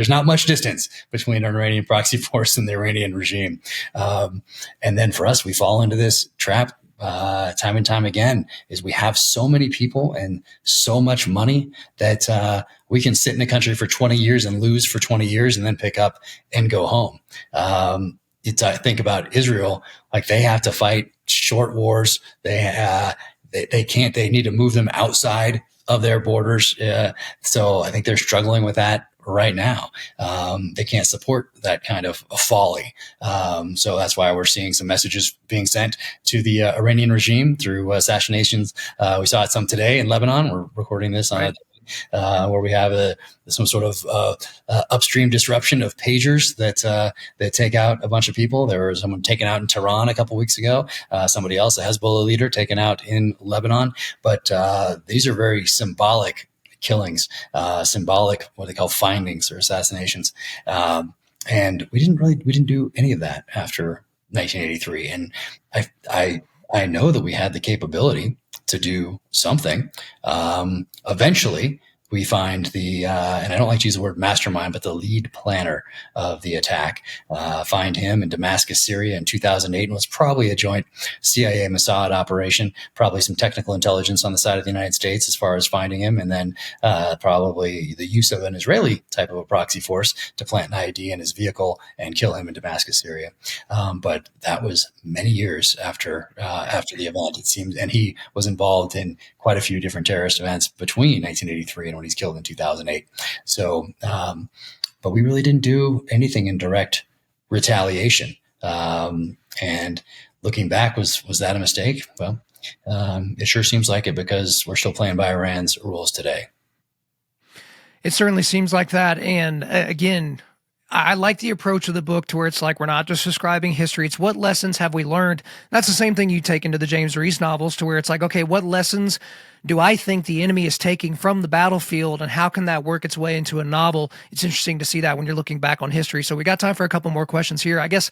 Speaker 2: not much distance between an Iranian proxy force and the Iranian regime. And then for us, we fall into this trap time and time again. Is we have so many people and so much money that we can sit in a country for 20 years and lose for 20 years and then pick up and go home. I think about Israel, like they have to fight short wars. They can't. They need to move them outside of their borders. So I think they're struggling with that right now. They can't support that kind of folly. So that's why we're seeing some messages being sent to the Iranian regime through assassinations. We saw some today in Lebanon. We're recording this on where we have some sort of upstream disruption of pagers that take out a bunch of people. There was someone taken out in Tehran a couple weeks ago. Somebody else, a Hezbollah leader, taken out in Lebanon. But these are very symbolic killings, symbolic what they call findings or assassinations. And we didn't do any of that after 1983. And I know that we had the capability to do something. Eventually, we find and I don't like to use the word mastermind, but the lead planner of the attack, find him in Damascus, Syria in 2008, and was probably a joint CIA Mossad operation, probably some technical intelligence on the side of the United States as far as finding him, and then probably the use of an Israeli type of a proxy force to plant an IED in his vehicle and kill him in Damascus, Syria. But that was many years after the event, it seems, and he was involved in quite a few different terrorist events between 1983 and when he's killed in 2008. So, but we really didn't do anything in direct retaliation. And looking back, was that a mistake? Well, it sure seems like it, because we're still playing by Iran's rules today.
Speaker 1: It certainly seems like that. And again, I like the approach of the book to where it's like, we're not just describing history. It's what lessons have we learned? That's the same thing you take into the James Reese novels, to where it's like, okay, what lessons do I think the enemy is taking from the battlefield, and how can that work its way into a novel? It's interesting to see that when you're looking back on history. So we got time for a couple more questions here. I guess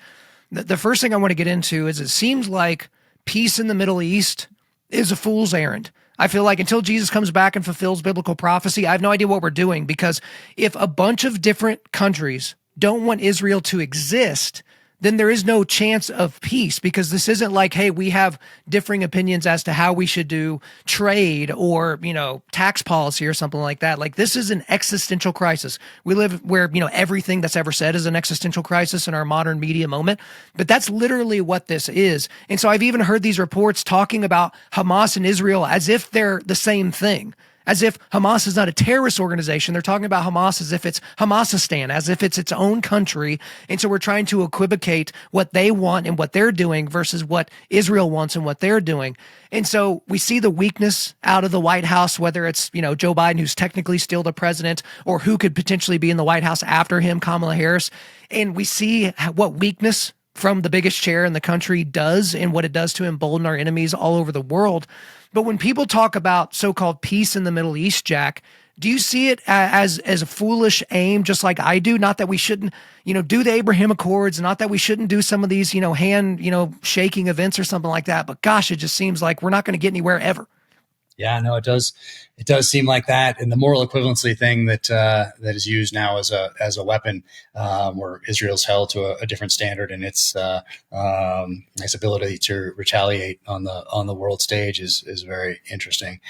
Speaker 1: the first thing I want to get into is, it seems like peace in the Middle East is a fool's errand. I feel like until Jesus comes back and fulfills biblical prophecy, I have no idea what we're doing, because if a bunch of different countries don't want Israel to exist, then there is no chance of peace, because this isn't like, hey, we have differing opinions as to how we should do trade or, tax policy or something like that. Like, this is an existential crisis. We live where, everything that's ever said is an existential crisis in our modern media moment, but that's literally what this is. And so I've even heard these reports talking about Hamas and Israel as if they're the same thing. As if Hamas is not a terrorist organization. They're talking about Hamas as if it's Hamasistan, as if it's its own country. And so we're trying to equivocate what they want and what they're doing versus what Israel wants and what they're doing. And so we see the weakness out of the White House, whether it's, Joe Biden, who's technically still the president, or who could potentially be in the White House after him, Kamala Harris. And we see what weakness from the biggest chair in the country does, and what it does to embolden our enemies all over the world. But when people talk about so-called peace in the Middle East, Jack, do you see it as a foolish aim, just like I do? Not that we shouldn't, do the Abraham Accords, not that we shouldn't do some of these, hand, shaking events or something like that. But gosh, it just seems like we're not going to get anywhere ever.
Speaker 2: Yeah, no, it does. It does seem like that, and the moral equivalency thing that is used now as a weapon, where Israel's held to a different standard, and its ability to retaliate on the world stage is very interesting.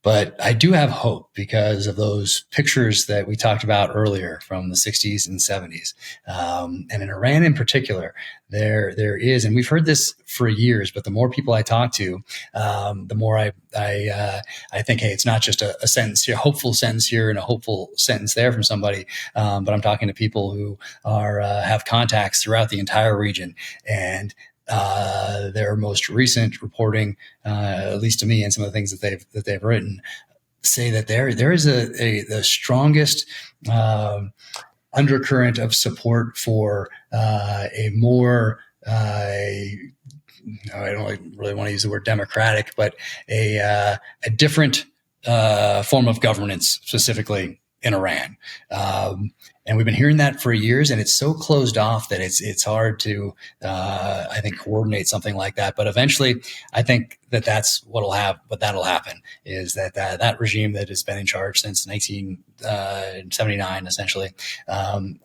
Speaker 2: But I do have hope because of those pictures that we talked about earlier from the 60s and 70s. And in Iran in particular, there is, and we've heard this for years, but the more people I talk to, the more I think, hey, it's not just a sentence here, a hopeful sentence here and a hopeful sentence there from somebody. But I'm talking to people who have contacts throughout the entire region, and their most recent reporting, at least to me, and some of the things that they've written, say that there is the strongest undercurrent of support for a more I don't really want to use the word democratic, but a different form of governance, specifically in Iran. And we've been hearing that for years, and it's so closed off that it's hard to, I think, coordinate something like that. But eventually, I think that's that'll happen is that regime that has been in charge since 1979, essentially,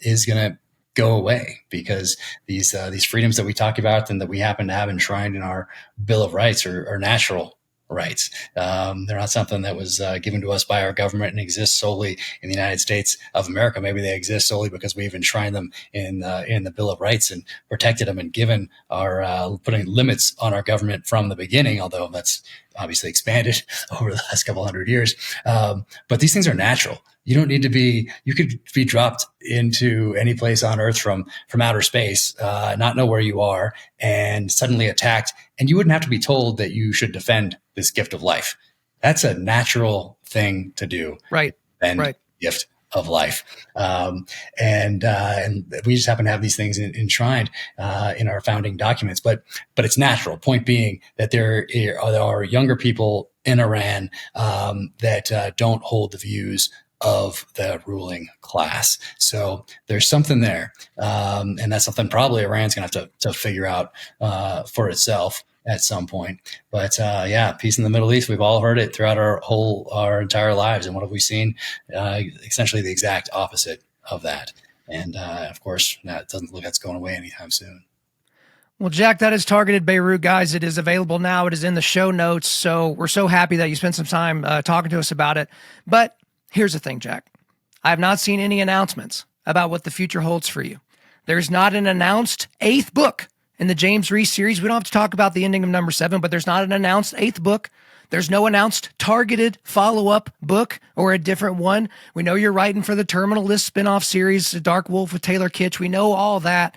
Speaker 2: is going to go away, because these freedoms that we talk about and that we happen to have enshrined in our Bill of Rights are natural rights. They're not something that was given to us by our government and exists solely in the United States of America. Maybe they exist solely because we've enshrined them in the Bill of Rights and protected them and given our putting limits on our government from the beginning, although that's obviously expanded over the last couple hundred years. But these things are natural. You don't need to be, you could be dropped into any place on Earth from outer space, not know where you are, and suddenly attacked. And you wouldn't have to be told that you should defend this gift of life. That's a natural thing to do.
Speaker 1: Right.
Speaker 2: And
Speaker 1: right.
Speaker 2: Gift of life. And we just happen to have these things enshrined in our founding documents, but it's natural. Point being that there are younger people in Iran that don't hold the views of the ruling class. So there's something there. And that's something probably Iran's going to have to figure out for itself at some point. But peace in the Middle East, we've all heard it throughout our entire lives. And what have we seen? Essentially the exact opposite of that. And of course, it doesn't look like it's going away anytime soon.
Speaker 1: Well, Jack, that is Targeted Beirut, guys. It is available now. It is in the show notes. So we're so happy that you spent some time talking to us about it. But here's the thing, Jack. I have not seen any announcements about what the future holds for you. There's not an announced 8th book in the James Reese series. We don't have to talk about the ending of number 7, but there's not an announced 8th book. There's no announced targeted follow-up book or a different one. We know you're writing for the Terminal List spinoff series, Dark Wolf with Taylor Kitsch. We know all that,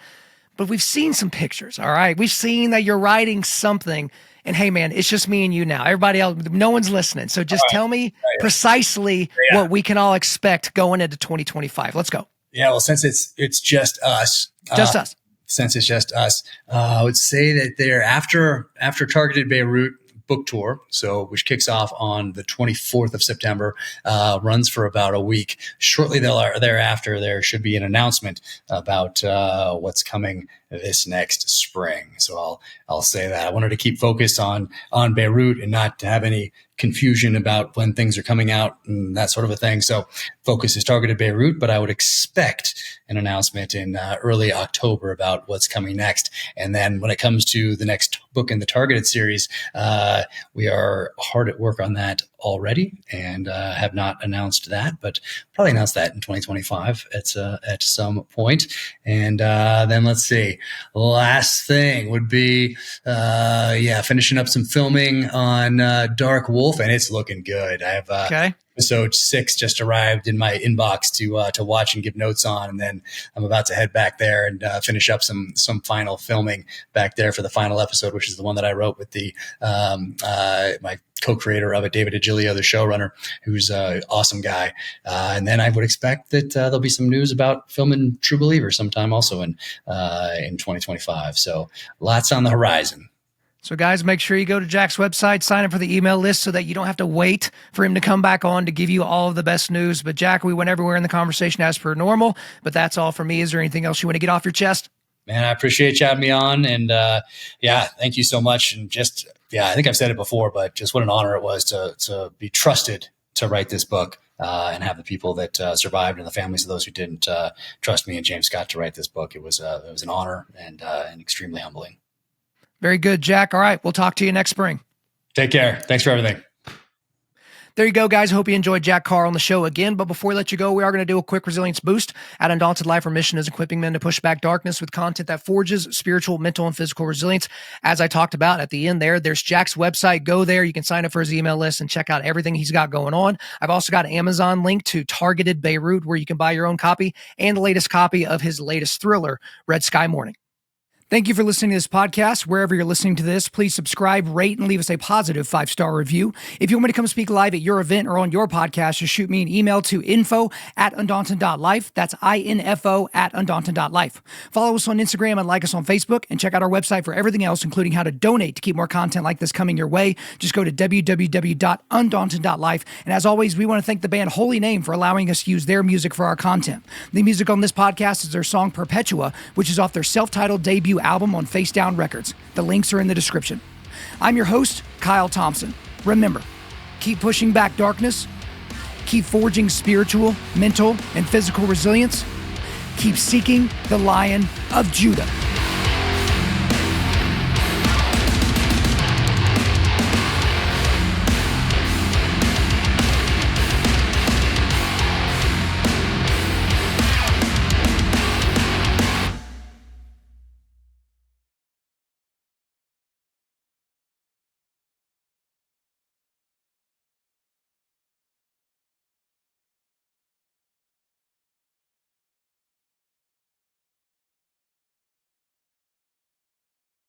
Speaker 1: but we've seen some pictures, all right? We've seen that you're writing something. And hey, man, it's just me and you now. Everybody else, no one's listening. So just tell me precisely what we can all expect going into 2025. Let's go.
Speaker 2: Yeah, well, since it's just us. Since it's just us, I would say that they're after Targeted Beirut book tour, which kicks off on the 24th of September, runs for about a week. Shortly thereafter, there should be an announcement about what's coming this next spring. So I'll say that I wanted to keep focused on Beirut and not to have any confusion about when things are coming out and that sort of a thing. So focus is Targeted Beirut, but I would expect an announcement in early October about what's coming next. And then when it comes to the next book in the Targeted series, we are hard at work on that already and have not announced that, but probably announce that in 2025 at some point. And then let's see, last thing would be finishing up some filming on Dark Wolf, and it's looking good. I have episode 6 just arrived in my inbox to watch and give notes on, and then I'm about to head back there and finish up some final filming back there for the final episode, which is the one that I wrote with the my co-creator of it, David Agilio, the showrunner, who's an awesome guy. And then I would expect that there'll be some news about filming True Believer sometime also in 2025. So lots on the horizon.
Speaker 1: So guys, make sure you go to Jack's website, sign up for the email list so that you don't have to wait for him to come back on to give you all of the best news. But Jack, we went everywhere in the conversation as per normal, but that's all for me. Is there anything else you want to get off your chest?
Speaker 2: Man, I appreciate you having me on. And thank you so much. And just Yeah, I think I've said it before, but just what an honor it was to be trusted to write this book and have the people that survived and the families of those who didn't trust me and James Scott to write this book. It was an honor and extremely humbling.
Speaker 1: Very good, Jack. All right, we'll talk to you next spring.
Speaker 2: Take care. Thanks for everything.
Speaker 1: There you go, guys. I hope you enjoyed Jack Carr on the show again. But before we let you go, we are going to do a quick resilience boost. At Undaunted.Life, our mission is equipping men to push back darkness with content that forges spiritual, mental, and physical resilience. As I talked about at the end there's Jack's website. Go there. You can sign up for his email list and check out everything he's got going on. I've also got an Amazon link to Targeted Beirut, where you can buy your own copy and the latest copy of his latest thriller, Red Sky Morning. Thank you for listening to this podcast. Wherever you're listening to this, please subscribe, rate, and leave us a positive 5-star review. If you want me to come speak live at your event or on your podcast, just shoot me an email to info@undaunted.life. That's info@undaunted.life. Follow us on Instagram and like us on Facebook, and check out our website for everything else, including how to donate to keep more content like this coming your way. Just go to www.undaunted.life. And as always, we want to thank the band Holy Name for allowing us to use their music for our content. The music on this podcast is their song Perpetua, which is off their self-titled debut album on Face Down Records. The links are in the description. I'm your host, Kyle Thompson. Remember, keep pushing back darkness, keep forging spiritual, mental, and physical resilience, keep seeking the Lion of Judah.